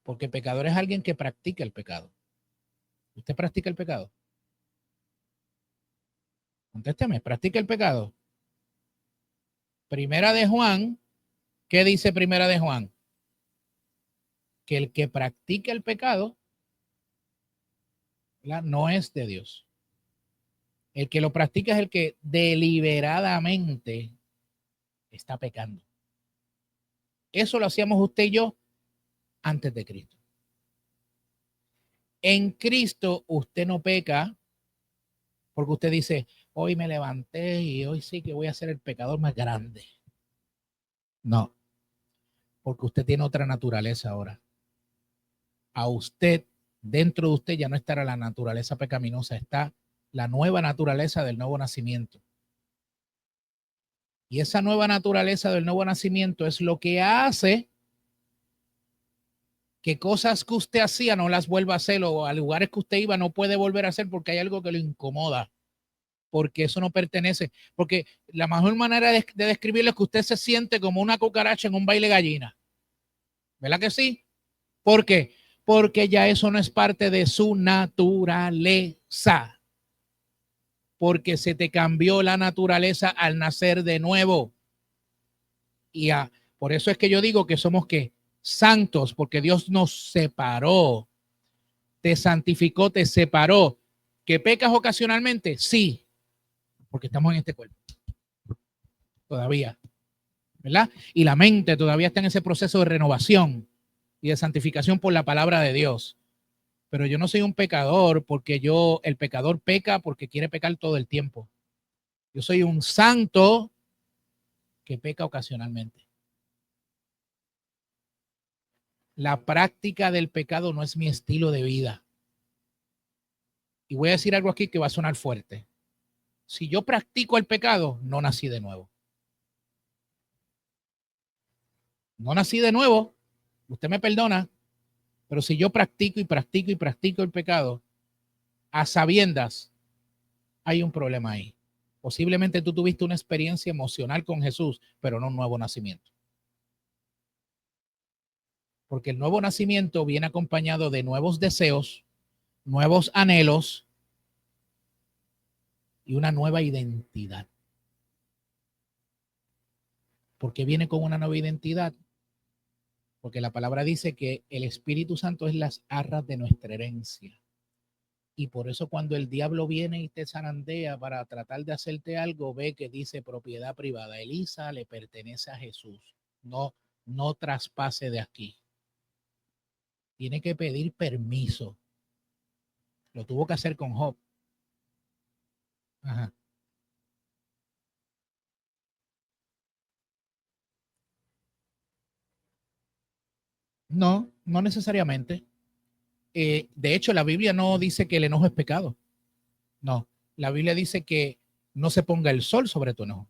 Porque pecador es alguien que practica el pecado. ¿Usted practica el pecado? Contésteme, ¿practica el pecado? Primera de Juan, ¿qué dice Primera de Juan? Que el que practica el pecado, ¿verdad?, no es de Dios. El que lo practica es el que deliberadamente está pecando. Eso lo hacíamos usted y yo antes de Cristo. En Cristo usted no peca porque usted dice, hoy me levanté y hoy sí que voy a ser el pecador más grande. No, porque usted tiene otra naturaleza ahora. A usted, dentro de usted ya no estará la naturaleza pecaminosa, está la nueva naturaleza del nuevo nacimiento. Y esa nueva naturaleza del nuevo nacimiento es lo que hace que cosas que usted hacía no las vuelva a hacer, o a lugares que usted iba no puede volver a hacer porque hay algo que lo incomoda, porque eso no pertenece. Porque la mejor manera de describirlo es que usted se siente como una cucaracha en un baile gallina. ¿Verdad que sí? ¿Por qué? Porque ya eso no es parte de su naturaleza. Porque se te cambió la naturaleza al nacer de nuevo. Y por eso es que yo digo que somos ¿qué? Santos, porque Dios nos separó, te santificó, te separó. ¿Que pecas ocasionalmente? Sí, porque estamos en este cuerpo todavía, ¿verdad? Y la mente todavía está en ese proceso de renovación y de santificación por la palabra de Dios. Pero yo no soy un pecador porque el pecador peca porque quiere pecar todo el tiempo. Yo soy un santo que peca ocasionalmente. La práctica del pecado no es mi estilo de vida. Y voy a decir algo aquí que va a sonar fuerte. Si yo practico el pecado, no nací de nuevo. No nací de nuevo, usted me perdona, pero si yo practico y practico y practico el pecado, a sabiendas, hay un problema ahí. Posiblemente tú tuviste una experiencia emocional con Jesús, pero no un nuevo nacimiento. Porque el nuevo nacimiento viene acompañado de nuevos deseos, nuevos anhelos y una nueva identidad. ¿Por qué viene con una nueva identidad? Porque la palabra dice que el Espíritu Santo es las arras de nuestra herencia. Y por eso cuando el diablo viene y te zarandea para tratar de hacerte algo, ve que dice propiedad privada. Elisa le pertenece a Jesús. No, no traspase de aquí. Tiene que pedir permiso. Lo tuvo que hacer con Job. Ajá. No, no necesariamente. De hecho, la Biblia no dice que el enojo es pecado. No, la Biblia dice que no se ponga el sol sobre tu enojo.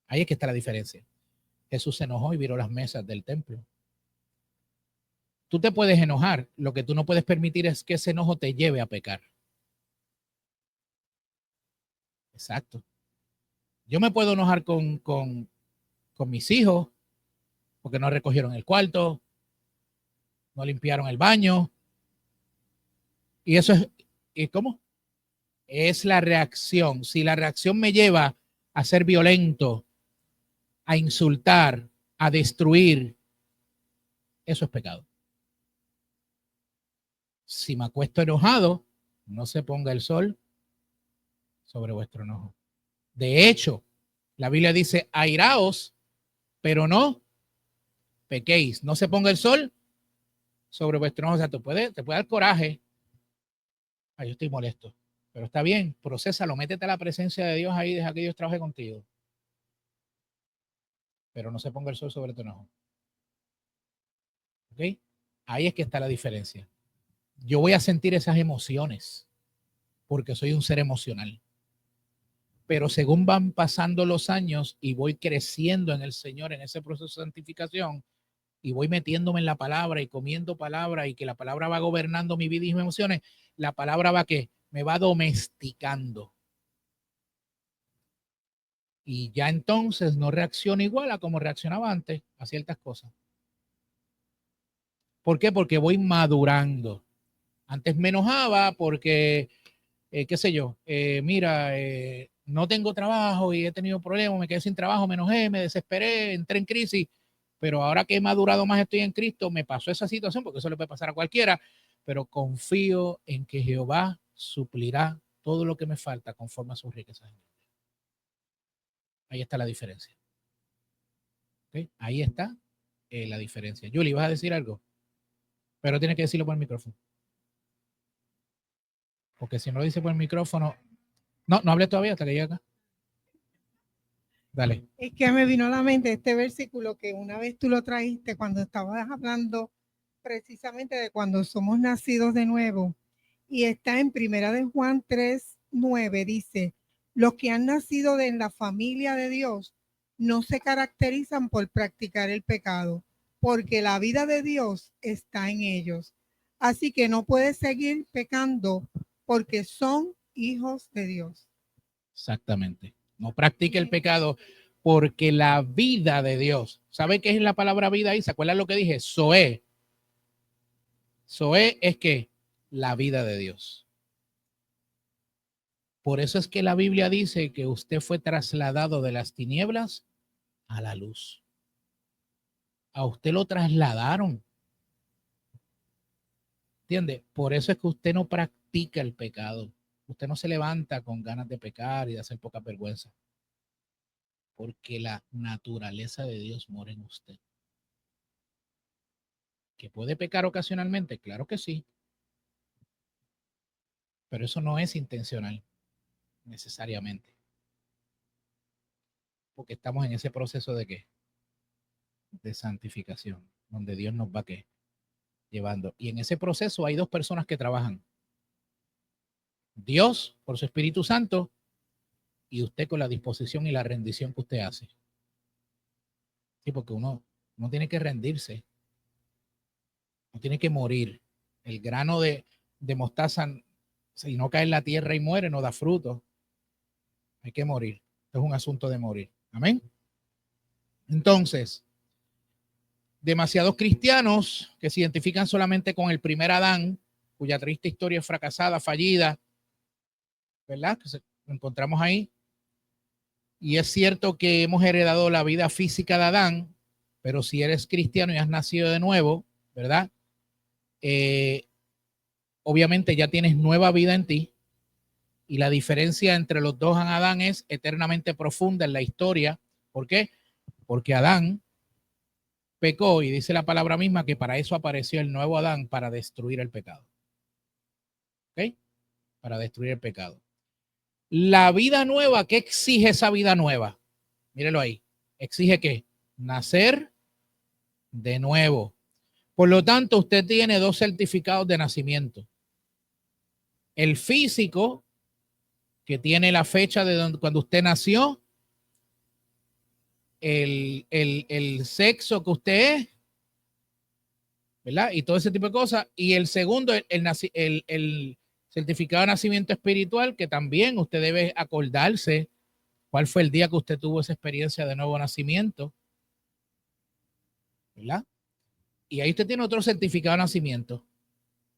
Ahí es que está la diferencia. Jesús se enojó y viró las mesas del templo. Tú te puedes enojar, lo que tú no puedes permitir es que ese enojo te lleve a pecar. Exacto. Yo me puedo enojar con mis hijos porque no recogieron el cuarto, no limpiaron el baño. Y eso es, ¿y cómo? Es la reacción. Si la reacción me lleva a ser violento, a insultar, a destruir, eso es pecado. Si me acuesto enojado, no se ponga el sol sobre vuestro enojo. De hecho, la Biblia dice, airaos, pero no pequéis. No se ponga el sol sobre vuestro enojo. O sea, te puede dar coraje. Ay, yo estoy molesto. Pero está bien, procésalo, métete a la presencia de Dios ahí, deja que Dios trabaje contigo. Pero no se ponga el sol sobre tu enojo. ¿Ok? Ahí es que está la diferencia. Yo voy a sentir esas emociones porque soy un ser emocional. Pero según van pasando los años y voy creciendo en el Señor en ese proceso de santificación y voy metiéndome en la palabra y comiendo palabra y que la palabra va gobernando mi vida y mis emociones, la palabra va que me va domesticando. Y ya entonces no reacciono igual a como reaccionaba antes a ciertas cosas. ¿Por qué? Porque voy madurando. Antes me enojaba porque, qué sé yo, mira, no tengo trabajo y he tenido problemas, me quedé sin trabajo, me enojé, me desesperé, entré en crisis, pero ahora que he madurado más, estoy en Cristo, me pasó esa situación, porque eso le puede pasar a cualquiera, pero confío en que Jehová suplirá todo lo que me falta conforme a sus riquezas. Ahí está la diferencia. ¿Okay? Ahí está la diferencia. Yuli, ¿vas a decir algo? Pero tienes que decirlo por el micrófono. Porque si no lo dice por el micrófono, no hable todavía hasta que llegue acá. Dale. Es que me vino a la mente este versículo que una vez tú lo trajiste cuando estabas hablando precisamente de cuando somos nacidos de nuevo. Y está en Primera de Juan 3:9, dice, los que han nacido en la familia de Dios no se caracterizan por practicar el pecado, porque la vida de Dios está en ellos. Así que no puedes seguir pecando porque son hijos de Dios. Exactamente. No practique el pecado porque la vida de Dios. ¿Sabe qué es la palabra vida ahí? ¿Se acuerdan lo que dije? Zoé. Zoé es que la vida de Dios. Por eso es que la Biblia dice que usted fue trasladado de las tinieblas a la luz. A usted lo trasladaron. ¿Entiende? Por eso es que usted no practica el pecado. Usted no se levanta con ganas de pecar y de hacer poca vergüenza. Porque la naturaleza de Dios mora en usted. ¿Que puede pecar ocasionalmente? Claro que sí. Pero eso no es intencional, necesariamente. Porque estamos en ese proceso de ¿qué? De santificación, donde Dios nos va ¿qué? Llevando. Y en ese proceso hay dos personas que trabajan. Dios por su Espíritu Santo y usted con la disposición y la rendición que usted hace. Sí, porque uno tiene que rendirse. No tiene que morir. El grano de mostaza, si no cae en la tierra y muere, no da fruto. Hay que morir. Esto es un asunto de morir. Amén. Entonces, demasiados cristianos que se identifican solamente con el primer Adán, cuya triste historia es fracasada, fallida, ¿verdad? Que lo encontramos ahí. Y es cierto que hemos heredado la vida física de Adán, pero si eres cristiano y has nacido de nuevo, ¿verdad? Obviamente ya tienes nueva vida en ti. Y la diferencia entre los dos Adán es eternamente profunda en la historia. ¿Por qué? Porque Adán pecó y dice la palabra misma que para eso apareció el nuevo Adán, para destruir el pecado. ¿Ok? Para destruir el pecado. La vida nueva, ¿qué exige esa vida nueva? Mírelo ahí. ¿Exige qué? Nacer de nuevo. Por lo tanto, usted tiene dos certificados de nacimiento. El físico, que tiene la fecha de cuando usted nació, el sexo que usted es, ¿verdad? Y todo ese tipo de cosas. Y el segundo, el certificado de nacimiento espiritual, que también usted debe acordarse cuál fue el día que usted tuvo esa experiencia de nuevo nacimiento, ¿verdad? Y ahí usted tiene otro certificado de nacimiento.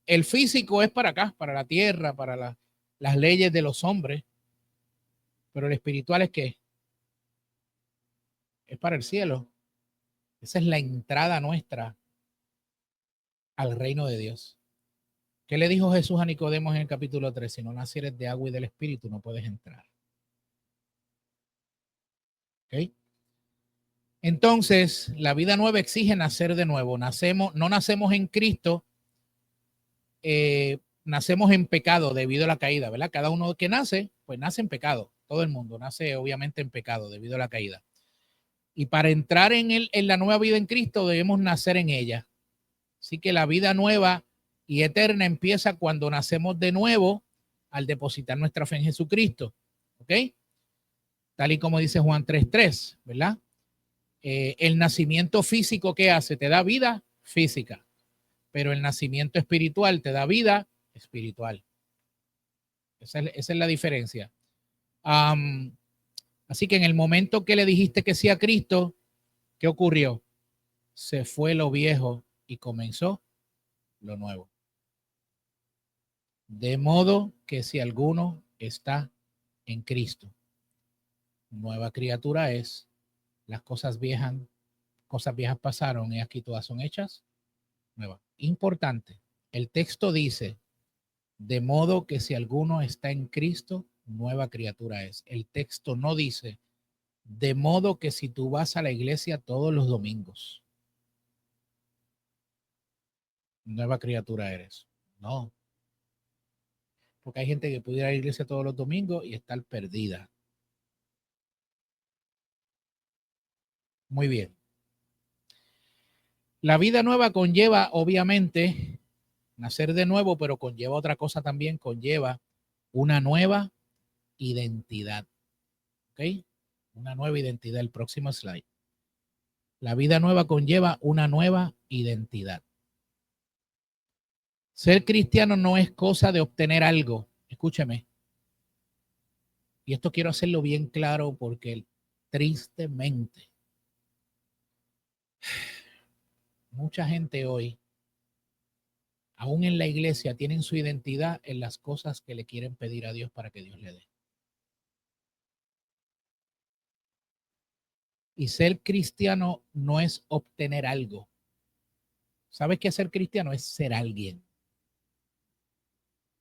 El físico es para acá, para la tierra, para las leyes de los hombres, pero el espiritual es ¿qué? Es para el cielo. Esa es la entrada nuestra al reino de Dios. ¿Qué le dijo Jesús a Nicodemo en el capítulo 3? Si no nacieres de agua y del espíritu, no puedes entrar. ¿Ok? Entonces, la vida nueva exige nacer de nuevo. No nacemos en Cristo, nacemos en pecado debido a la caída, ¿verdad? Cada uno que nace, pues nace en pecado. Todo el mundo nace obviamente en pecado debido a la caída. Y para entrar en la nueva vida en Cristo debemos nacer en ella. Así que la vida nueva y eterna empieza cuando nacemos de nuevo al depositar nuestra fe en Jesucristo. ¿Ok? Tal y como dice Juan 3:3, ¿verdad? El nacimiento físico, ¿qué hace? Te da vida física, pero el nacimiento espiritual te da vida espiritual. Esa es la diferencia. Así que en el momento que le dijiste que sí a Cristo, ¿qué ocurrió? Se fue lo viejo y comenzó lo nuevo. De modo que si alguno está en Cristo, nueva criatura es, las cosas viejas pasaron y aquí todas son hechas nuevas. Importante, el texto dice, de modo que si alguno está en Cristo, nueva criatura es. El texto no dice, de modo que si tú vas a la iglesia todos los domingos, nueva criatura eres. No. Porque hay gente que pudiera ir a la iglesia todos los domingos y estar perdida. Muy bien. La vida nueva conlleva, obviamente, nacer de nuevo, pero conlleva otra cosa también, conlleva una nueva identidad. ¿Ok? Una nueva identidad. El próximo slide. La vida nueva conlleva una nueva identidad. Ser cristiano no es cosa de obtener algo. Escúcheme. Y esto quiero hacerlo bien claro porque tristemente mucha gente hoy, aún en la iglesia, tienen su identidad en las cosas que le quieren pedir a Dios para que Dios le dé. Y ser cristiano no es obtener algo. ¿Sabes qué es ser cristiano? Es ser alguien.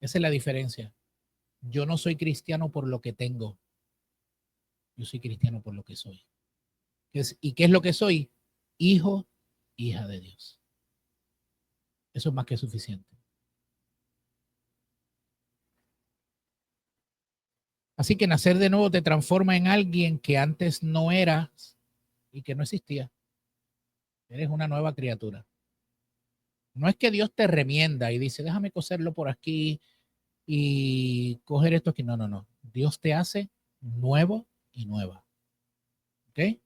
Esa es la diferencia. Yo no soy cristiano por lo que tengo. Yo soy cristiano por lo que soy. ¿Y qué es lo que soy? Hijo, hija de Dios. Eso es más que suficiente. Así que nacer de nuevo te transforma en alguien que antes no eras y que no existía. Eres una nueva criatura. No es que Dios te remienda y dice, déjame coserlo por aquí y coger esto aquí. No, no, no. Dios te hace nuevo y nueva. ¿Ok?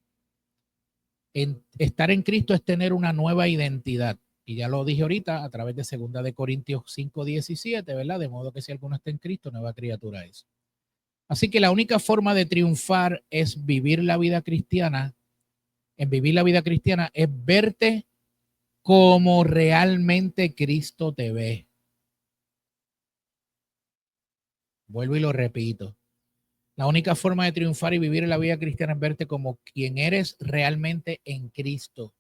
Estar en Cristo es tener una nueva identidad. Y ya lo dije ahorita a través de 2 de Corintios 5:17, ¿verdad? De modo que si alguno está en Cristo, nueva criatura es. Así que la única forma de triunfar es vivir la vida cristiana. En vivir la vida cristiana es verte como realmente Cristo te ve. Vuelvo y lo repito. La única forma de triunfar y vivir la vida cristiana es verte como quien eres realmente en Cristo.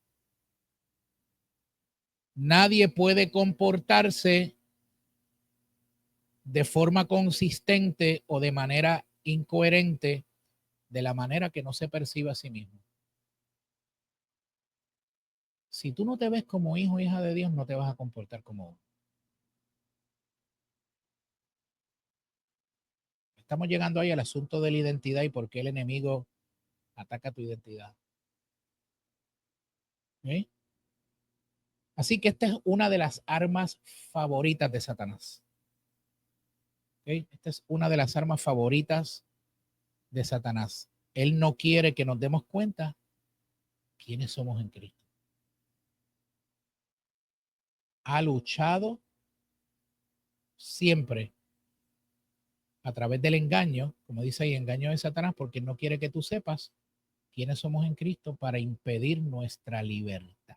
Nadie puede comportarse de forma consistente o de manera incoherente de la manera que no se percibe a sí mismo. Si tú no te ves como hijo o hija de Dios, no te vas a comportar como uno. Estamos llegando ahí al asunto de la identidad y por qué el enemigo ataca tu identidad. ¿Sí? Así que esta es una de las armas favoritas de Satanás. ¿Sí? Esta es una de las armas favoritas de Satanás. Él no quiere que nos demos cuenta quiénes somos en Cristo. Ha luchado siempre a través del engaño, como dice ahí, engaño de Satanás, porque no quiere que tú sepas quiénes somos en Cristo para impedir nuestra libertad.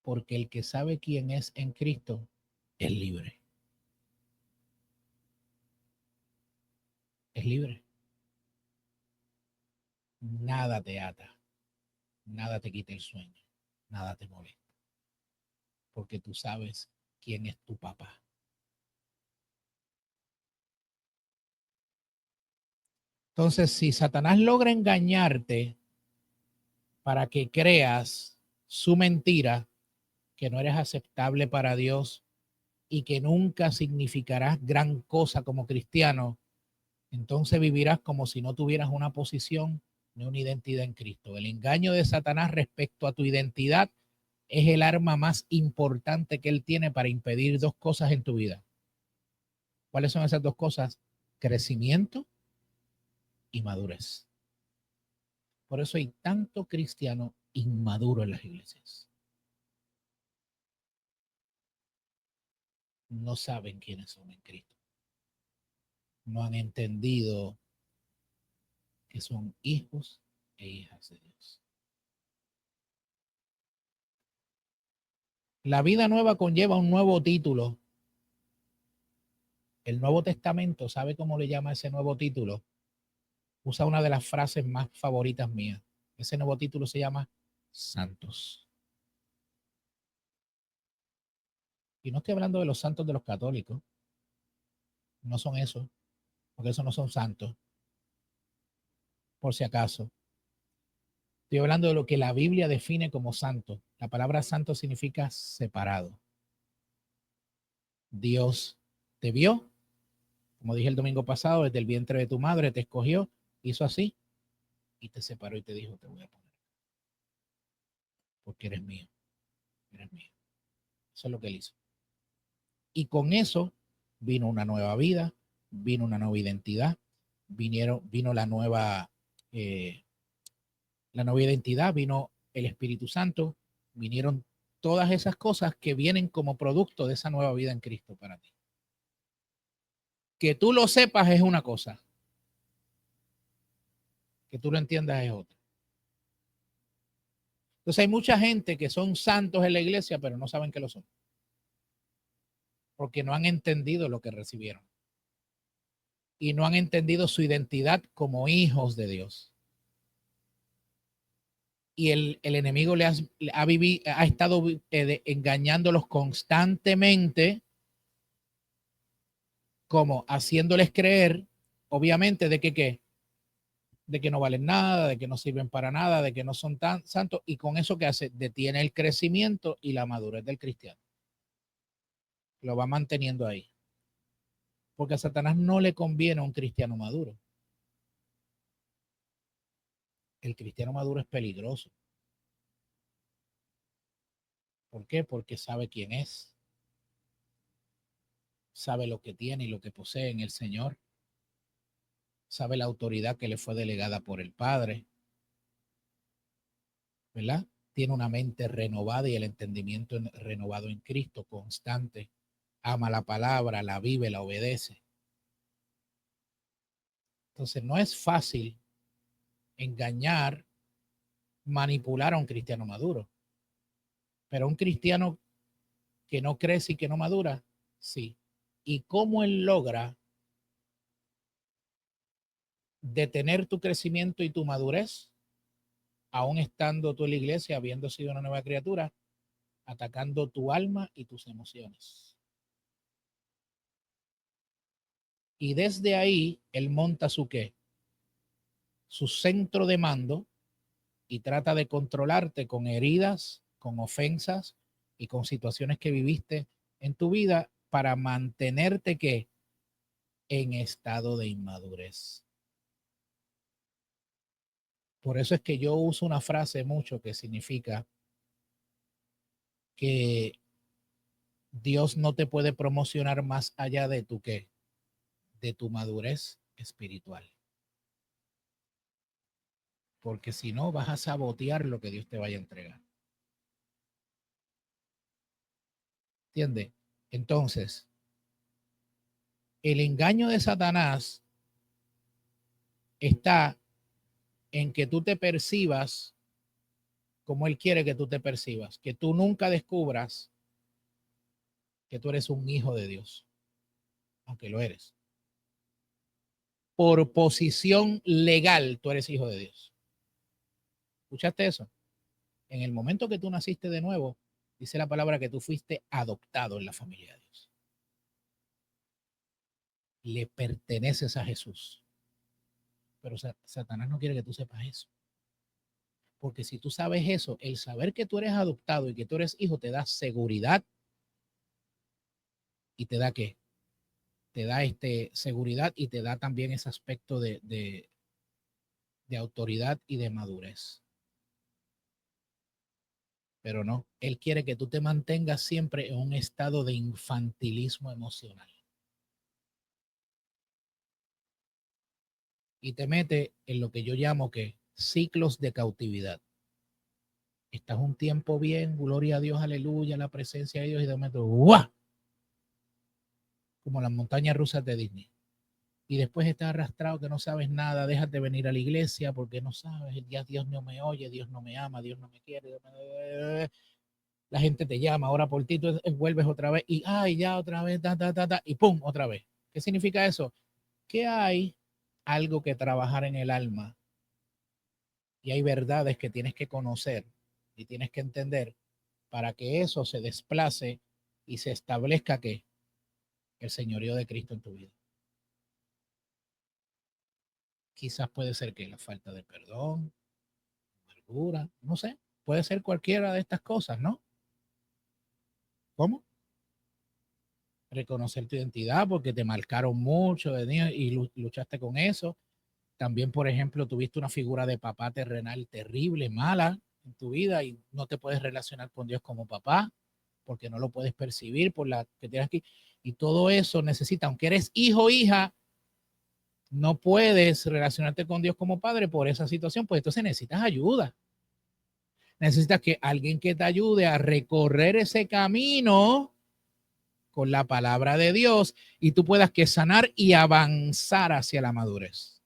Porque el que sabe quién es en Cristo es libre. Es libre. Nada te ata, nada te quita el sueño, nada te molesta. Porque tú sabes quién es tu papá. Entonces, si Satanás logra engañarte para que creas su mentira, que no eres aceptable para Dios y que nunca significarás gran cosa como cristiano, entonces vivirás como si no tuvieras una posición ni una identidad en Cristo. El engaño de Satanás respecto a tu identidad es el arma más importante que él tiene para impedir dos cosas en tu vida. ¿Cuáles son esas dos cosas? Crecimiento y madurez. Por eso hay tanto cristiano inmaduro en las iglesias. No saben quiénes son en Cristo. No han entendido que son hijos e hijas de Dios. La vida nueva conlleva un nuevo título. El Nuevo Testamento, ¿sabe cómo le llama ese nuevo título? Usa una de las frases más favoritas mías. Ese nuevo título se llama santos. Y no estoy hablando de los santos de los católicos. No son esos, porque esos no son santos. Por si acaso. Estoy hablando de lo que la Biblia define como santo. La palabra santo significa separado. Dios te vio, como dije el domingo pasado, desde el vientre de tu madre te escogió, hizo así y te separó y te dijo, te voy a poner, porque eres mío, eres mío. Eso es lo que él hizo. Y con eso vino una nueva vida, vino una nueva identidad, vino la nueva identidad, vino el Espíritu Santo, vinieron todas esas cosas que vienen como producto de esa nueva vida en Cristo para ti. Que tú lo sepas es una cosa, que tú lo entiendas es otra. Entonces hay mucha gente que son santos en la iglesia, pero no saben que lo son, porque no han entendido lo que recibieron y no han entendido su identidad como hijos de Dios. Y el enemigo ha estado engañándolos constantemente, como haciéndoles creer, obviamente, de que no valen nada, de que no sirven para nada, de que no son tan santos, y con eso que hace, detiene el crecimiento y la madurez del cristiano. Lo va manteniendo ahí. Porque a Satanás no le conviene a un cristiano maduro. El cristiano maduro es peligroso. ¿Por qué? Porque sabe quién es, sabe lo que tiene y lo que posee en el Señor, sabe la autoridad que le fue delegada por el Padre, ¿verdad? Tiene una mente renovada y el entendimiento renovado en Cristo, constante. Ama la palabra, la vive, la obedece. Entonces no es fácil engañar, manipular a un cristiano maduro. Pero un cristiano que no crece y que no madura, sí. ¿Y cómo él logra detener tu crecimiento y tu madurez, aún estando tú en la iglesia, habiendo sido una nueva criatura, atacando tu alma y tus emociones? Y desde ahí, él monta su qué, su centro de mando y trata de controlarte con heridas, con ofensas y con situaciones que viviste en tu vida para mantenerte ¿qué? En estado de inmadurez. Por eso es que yo uso una frase mucho que significa que Dios no te puede promocionar más allá de tu qué, de tu madurez espiritual. Porque si no, vas a sabotear lo que Dios te vaya a entregar. ¿Entiendes? Entonces, el engaño de Satanás está en que tú te percibas como él quiere que tú te percibas, que tú nunca descubras que tú eres un hijo de Dios, aunque lo eres. Por posición legal, tú eres hijo de Dios. ¿Escuchaste eso? En el momento que tú naciste de nuevo, dice la palabra que tú fuiste adoptado en la familia de Dios. Le perteneces a Jesús. Pero Satanás no quiere que tú sepas eso. Porque si tú sabes eso, el saber que tú eres adoptado y que tú eres hijo te da seguridad y te da ¿qué? Te da seguridad y te da también ese aspecto de autoridad y de madurez. Pero no, él quiere que tú te mantengas siempre en un estado de infantilismo emocional. Y te mete en lo que yo llamo que ciclos de cautividad. Estás un tiempo bien, gloria a Dios, aleluya, la presencia de Dios, y de momento, ¡guau! Como las montañas rusas de Disney. Y después estás arrastrado que no sabes nada, dejas de venir a la iglesia porque no sabes, ya Dios no me oye, Dios no me ama, Dios no me quiere. La gente te llama, ahora por ti, tú vuelves otra vez y ay, ya otra vez, y pum, otra vez. ¿Qué significa eso? Que hay algo que trabajar en el alma y hay verdades que tienes que conocer y tienes que entender para que eso se desplace y se establezca que el señorío de Cristo en tu vida. Quizás puede ser que la falta de perdón, amargura, no sé, puede ser cualquiera de estas cosas, ¿no? ¿Cómo? reconocer tu identidad porque te marcaron mucho de niño y luchaste con eso. También, por ejemplo, tuviste una figura de papá terrenal terrible, mala en tu vida y no te puedes relacionar con Dios como papá porque no lo puedes percibir por la que tienes aquí. Y todo eso necesita, aunque eres hijo o hija, no puedes relacionarte con Dios como padre por esa situación, pues entonces necesitas ayuda. Necesitas que alguien que te ayude a recorrer ese camino con la palabra de Dios y tú puedas que sanar y avanzar hacia la madurez.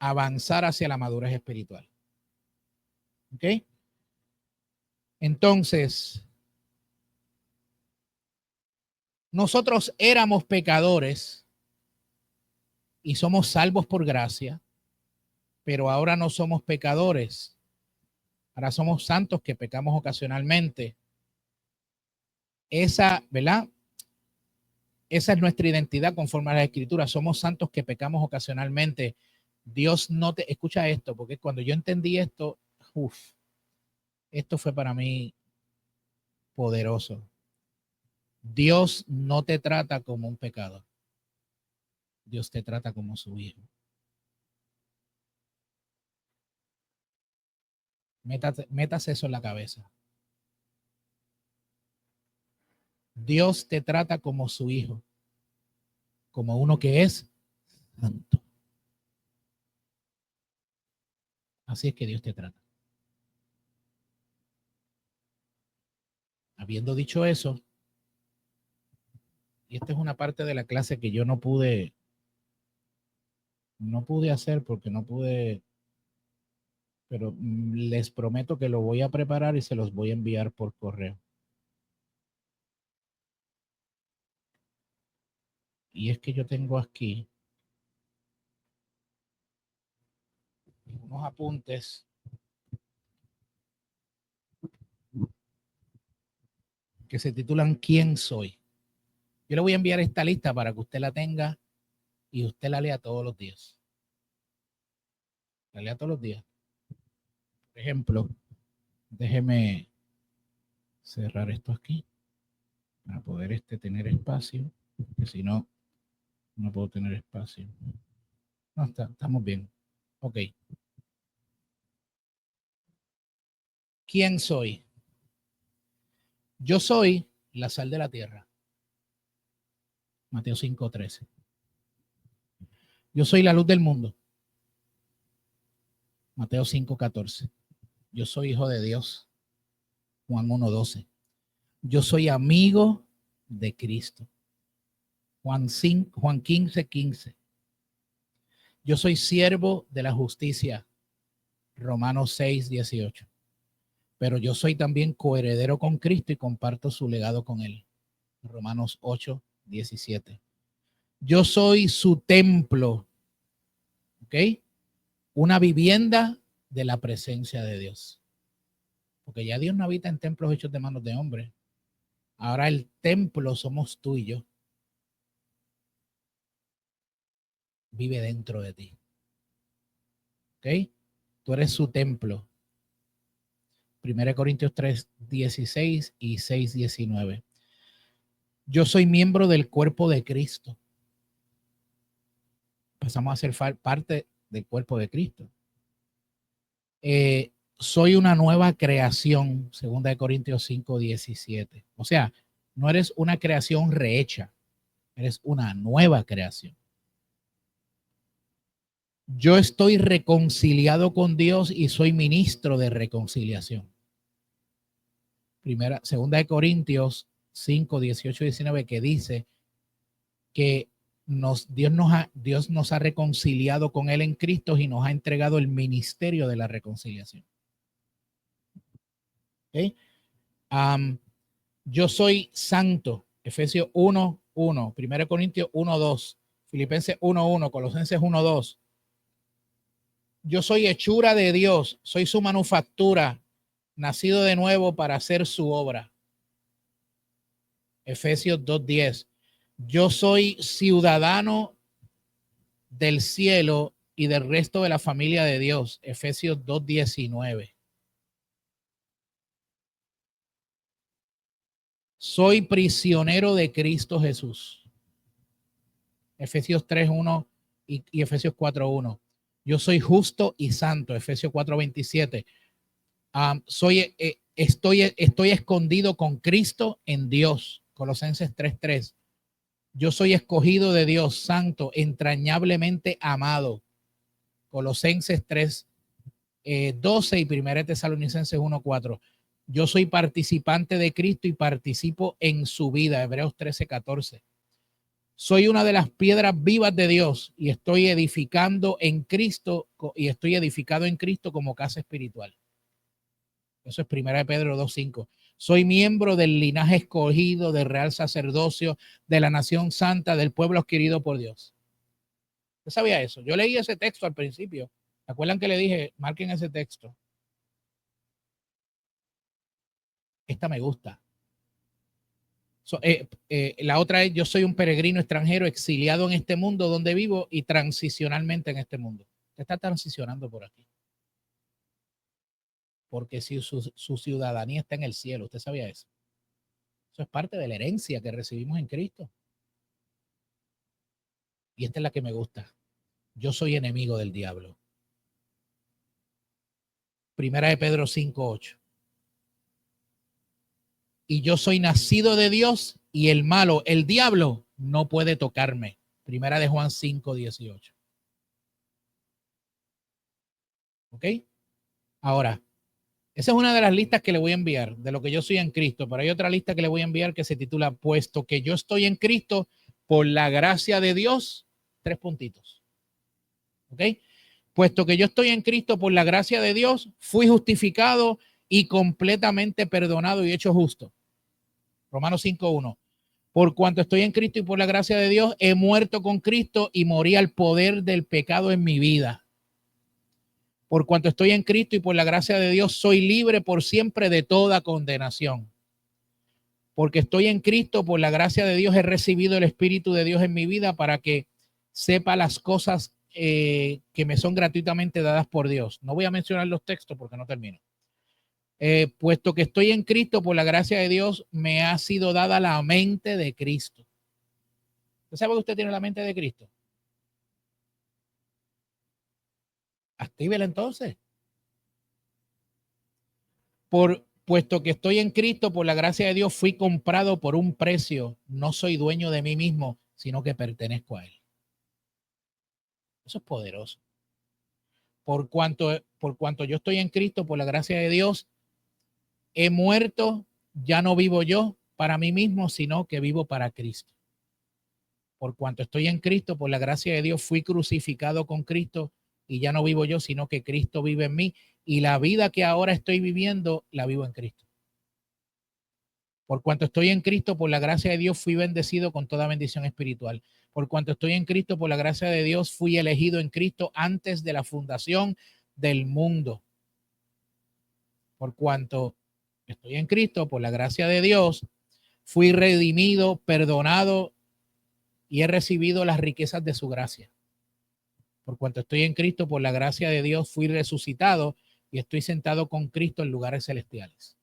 Avanzar hacia la madurez espiritual. ¿Ok? Entonces, nosotros éramos pecadores y somos salvos por gracia, pero ahora no somos pecadores. Ahora somos santos que pecamos ocasionalmente. Esa, ¿verdad? Esa es nuestra identidad conforme a la Escritura. Somos santos que pecamos ocasionalmente. Dios no te... Escucha esto, porque cuando yo entendí esto, esto fue para mí poderoso. Dios no te trata como un pecador. Dios te trata como su hijo. Métase eso en la cabeza. Dios te trata como su hijo, como uno que es santo. Así es que Dios te trata. Habiendo dicho eso, y esta es una parte de la clase que yo no pude hacer porque no pude, pero les prometo que lo voy a preparar y se los voy a enviar por correo. Y es que yo tengo aquí unos apuntes que se titulan ¿Quién soy? Yo le voy a enviar esta lista para que usted la tenga y usted la lea todos los días. La lea todos los días. Por ejemplo, déjeme cerrar esto aquí para poder tener espacio, porque si no, no puedo tener espacio. No, estamos bien. Ok. ¿Quién soy? Yo soy la sal de la tierra. Mateo 5:13. Yo soy la luz del mundo. Mateo 5:14. Yo soy hijo de Dios. Juan 1:12. Yo soy amigo de Cristo. Juan 15:15. Yo soy siervo de la justicia. Romanos 6:18. Pero yo soy también coheredero con Cristo y comparto su legado con él. Romanos 8:17. Yo soy su templo. ¿Ok? Una vivienda de la presencia de Dios. Porque ya Dios no habita en templos hechos de manos de hombres. Ahora el templo somos tú y yo. Vive dentro de ti. ¿Ok? Tú eres su templo. 1 Corintios 3:16 y 6:19. Yo soy miembro del cuerpo de Cristo. Pasamos a ser parte del cuerpo de Cristo. Soy una nueva creación, 2 Corintios 5:17. O sea, no eres una creación rehecha, eres una nueva creación. Yo estoy reconciliado con Dios y soy ministro de reconciliación. Segunda de Corintios 5:18-19, que dice que Dios nos ha reconciliado con él en Cristo y nos ha entregado el ministerio de la reconciliación. ¿Okay? Yo soy santo. Efesios 1:1, 1 Corintios 1:2, Filipenses 1:1, Colosenses 1:2. Yo soy hechura de Dios, soy su manufactura, nacido de nuevo para hacer su obra. Efesios 2:10. Yo soy ciudadano del cielo y del resto de la familia de Dios. Efesios 2:19. soy prisionero de Cristo Jesús. Efesios 3:1 y Efesios 4:1. Yo soy justo y santo. Efesios 4:27. Estoy escondido con Cristo en Dios. Colosenses 3:3. Yo soy escogido de Dios, santo, entrañablemente amado. Colosenses 3:12 y 1 Tesalonicenses 1:4. Yo soy participante de Cristo y participo en su vida. Hebreos 13:14. Soy una de las piedras vivas de Dios y estoy edificando en Cristo y estoy edificado en Cristo como casa espiritual. Eso es 1 Pedro 2:5. Soy miembro del linaje escogido, del real sacerdocio, de la nación santa, del pueblo adquirido por Dios. ¿Usted sabía eso? Yo leí ese texto al principio. ¿Se acuerdan que le dije, marquen ese texto? Esta me gusta. La otra es, yo soy un peregrino extranjero exiliado en este mundo donde vivo y transicionalmente en este mundo. Usted está transicionando por aquí. Porque si su ciudadanía está en el cielo, ¿usted sabía eso? Eso es parte de la herencia que recibimos en Cristo. Y esta es la que me gusta. Yo soy enemigo del diablo. Primera de Pedro 5:8. Y yo soy nacido de Dios y el malo, el diablo, no puede tocarme. Primera de Juan 5:18. ¿Ok? Ahora, esa es una de las listas que le voy a enviar de lo que yo soy en Cristo, pero hay otra lista que le voy a enviar que se titula Puesto que yo estoy en Cristo por la gracia de Dios, 3 puntitos. ¿Ok? Puesto que yo estoy en Cristo por la gracia de Dios, fui justificado y completamente perdonado y hecho justo. Romanos 5:1. Por cuanto estoy en Cristo y por la gracia de Dios, he muerto con Cristo y morí al poder del pecado en mi vida. Por cuanto estoy en Cristo y por la gracia de Dios, soy libre por siempre de toda condenación. Porque estoy en Cristo, por la gracia de Dios, he recibido el Espíritu de Dios en mi vida para que sepa las cosas que me son gratuitamente dadas por Dios. No voy a mencionar los textos porque no termino. Puesto que estoy en Cristo, por la gracia de Dios, me ha sido dada la mente de Cristo. ¿Usted sabe que usted tiene la mente de Cristo? Actívela entonces. Puesto que estoy en Cristo, por la gracia de Dios, fui comprado por un precio. No soy dueño de mí mismo, sino que pertenezco a Él. Eso es poderoso. Por cuanto yo estoy en Cristo, por la gracia de Dios, he muerto, ya no vivo yo para mí mismo, sino que vivo para Cristo. Por cuanto estoy en Cristo, por la gracia de Dios, fui crucificado con Cristo y ya no vivo yo, sino que Cristo vive en mí. Y la vida que ahora estoy viviendo, la vivo en Cristo. Por cuanto estoy en Cristo, por la gracia de Dios, fui bendecido con toda bendición espiritual. Por cuanto estoy en Cristo, por la gracia de Dios, fui elegido en Cristo antes de la fundación del mundo. Por cuanto estoy en Cristo, por la gracia de Dios, fui redimido, perdonado y he recibido las riquezas de su gracia. Por cuanto estoy en Cristo, por la gracia de Dios, fui resucitado y estoy sentado con Cristo en lugares celestiales.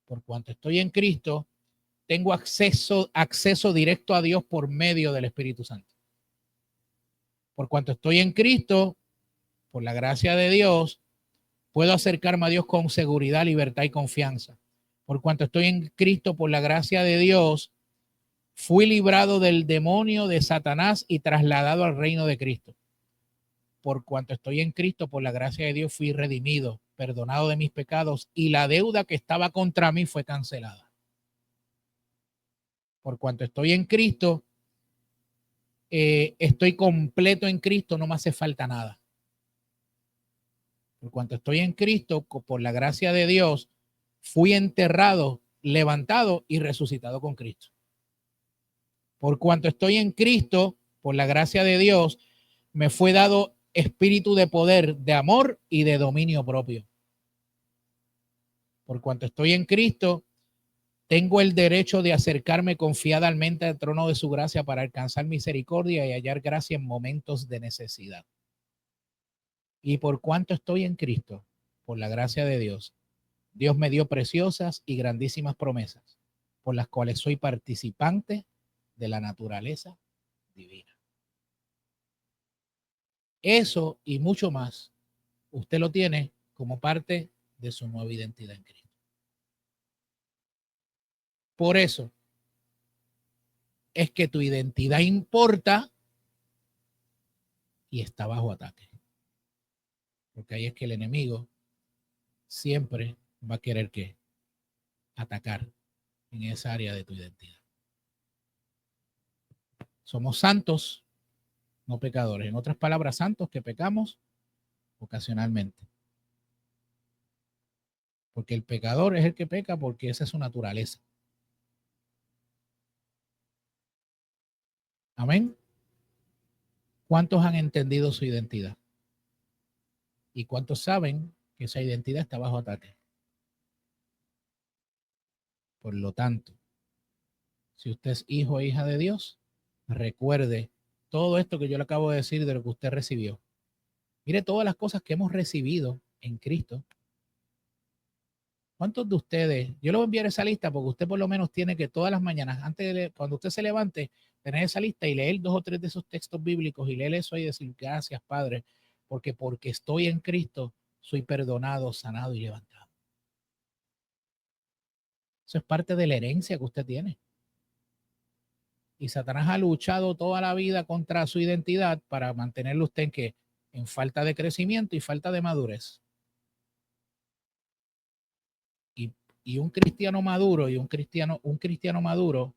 Por cuanto estoy en Cristo, tengo acceso directo a Dios por medio del Espíritu Santo. Por cuanto estoy en Cristo, por la gracia de Dios, puedo acercarme a Dios con seguridad, libertad y confianza. Por cuanto estoy en Cristo, por la gracia de Dios, fui librado del demonio de Satanás y trasladado al reino de Cristo. Por cuanto estoy en Cristo, por la gracia de Dios, fui redimido, perdonado de mis pecados y la deuda que estaba contra mí fue cancelada. Por cuanto estoy en Cristo, estoy completo en Cristo, no me hace falta nada. Por cuanto estoy en Cristo, por la gracia de Dios, fui enterrado, levantado y resucitado con Cristo. Por cuanto estoy en Cristo, por la gracia de Dios, me fue dado espíritu de poder, de amor y de dominio propio. Por cuanto estoy en Cristo, tengo el derecho de acercarme confiadamente al trono de su gracia para alcanzar misericordia y hallar gracia en momentos de necesidad. Y por cuanto estoy en Cristo, por la gracia de Dios, Dios me dio preciosas y grandísimas promesas, por las cuales soy participante de la naturaleza divina. Eso y mucho más, usted lo tiene como parte de su nueva identidad en Cristo. Por eso es que tu identidad importa y está bajo ataque. Porque ahí es que el enemigo siempre va a querer que atacar en esa área de tu identidad. Somos santos, no pecadores. En otras palabras, santos que pecamos ocasionalmente. Porque el pecador es el que peca porque esa es su naturaleza. Amén. ¿Cuántos han entendido su identidad? ¿Y cuántos saben que esa identidad está bajo ataque? Por lo tanto, si usted es hijo o hija de Dios, recuerde todo esto que yo le acabo de decir de lo que usted recibió. Mire todas las cosas que hemos recibido en Cristo. ¿Cuántos de ustedes? Yo le voy a enviar esa lista porque usted por lo menos tiene que todas las mañanas, cuando usted se levante, tener esa lista y leer 2 o 3 de esos textos bíblicos y leer eso y decir, gracias, Padre, porque estoy en Cristo, soy perdonado, sanado y levantado. Eso es parte de la herencia que usted tiene. Y Satanás ha luchado toda la vida contra su identidad para mantenerlo usted en falta de crecimiento y falta de madurez. Y un cristiano maduro un cristiano maduro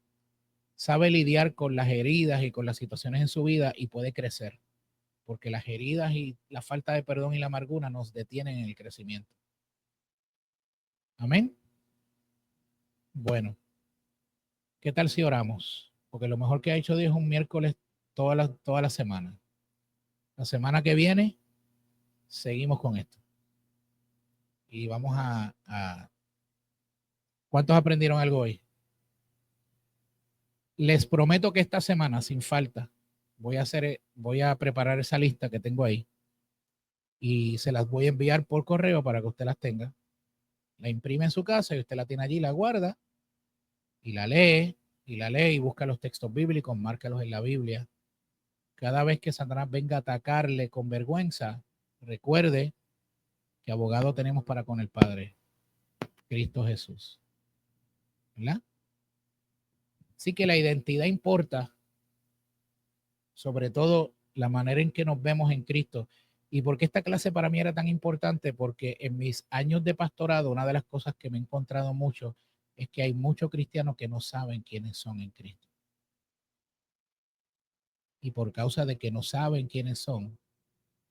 sabe lidiar con las heridas y con las situaciones en su vida y puede crecer, porque las heridas y la falta de perdón y la amargura nos detienen en el crecimiento. Amén. Bueno, ¿qué tal si oramos? Porque lo mejor que ha hecho Dios es un miércoles toda la semana. La semana que viene seguimos con esto. Y vamos a ¿cuántos aprendieron algo hoy? Les prometo que esta semana, sin falta, voy a preparar esa lista que tengo ahí y se las voy a enviar por correo para que usted las tenga. La imprime en su casa y usted la tiene allí, la guarda y la lee y busca los textos bíblicos, márcalos en la Biblia. Cada vez que Satanás venga a atacarle con vergüenza, recuerde que abogado tenemos para con el Padre, Cristo Jesús. ¿Verdad? Así que la identidad importa, sobre todo la manera en que nos vemos en Cristo. ¿Y por qué esta clase para mí era tan importante? Porque en mis años de pastorado, una de las cosas que me he encontrado mucho es que hay muchos cristianos que no saben quiénes son en Cristo. Y por causa de que no saben quiénes son,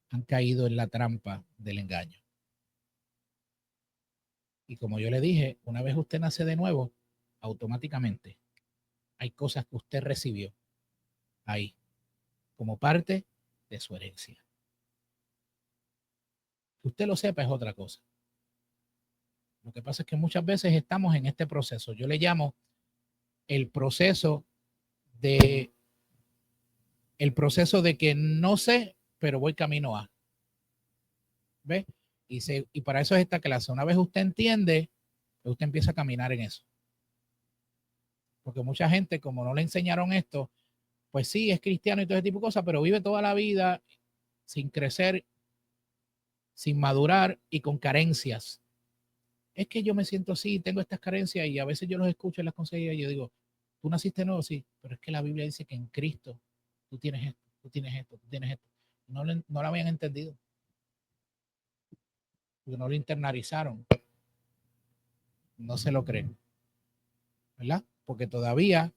han caído en la trampa del engaño. Y como yo le dije, una vez usted nace de nuevo, automáticamente hay cosas que usted recibió ahí como parte de su herencia. Que usted lo sepa es otra cosa. Lo que pasa es que muchas veces estamos en este proceso. Yo le llamo el proceso de que no sé, pero voy camino a. ¿Ve? Y para eso es esta clase. Una vez usted entiende, usted empieza a caminar en eso. Porque mucha gente, como no le enseñaron esto, pues sí, es cristiano y todo ese tipo de cosas, pero vive toda la vida sin crecer, sin madurar y con carencias. Es que yo me siento así, tengo estas carencias y a veces yo los escucho en las consejerías y yo digo, tú naciste nuevo, sí, pero es que la Biblia dice que en Cristo tú tienes esto, tú tienes esto, tú tienes esto. No lo habían entendido, porque no lo internalizaron, no se lo creen, ¿verdad? Porque todavía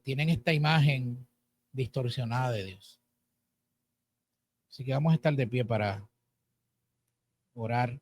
tienen esta imagen distorsionada de Dios. Así que vamos a estar de pie para orar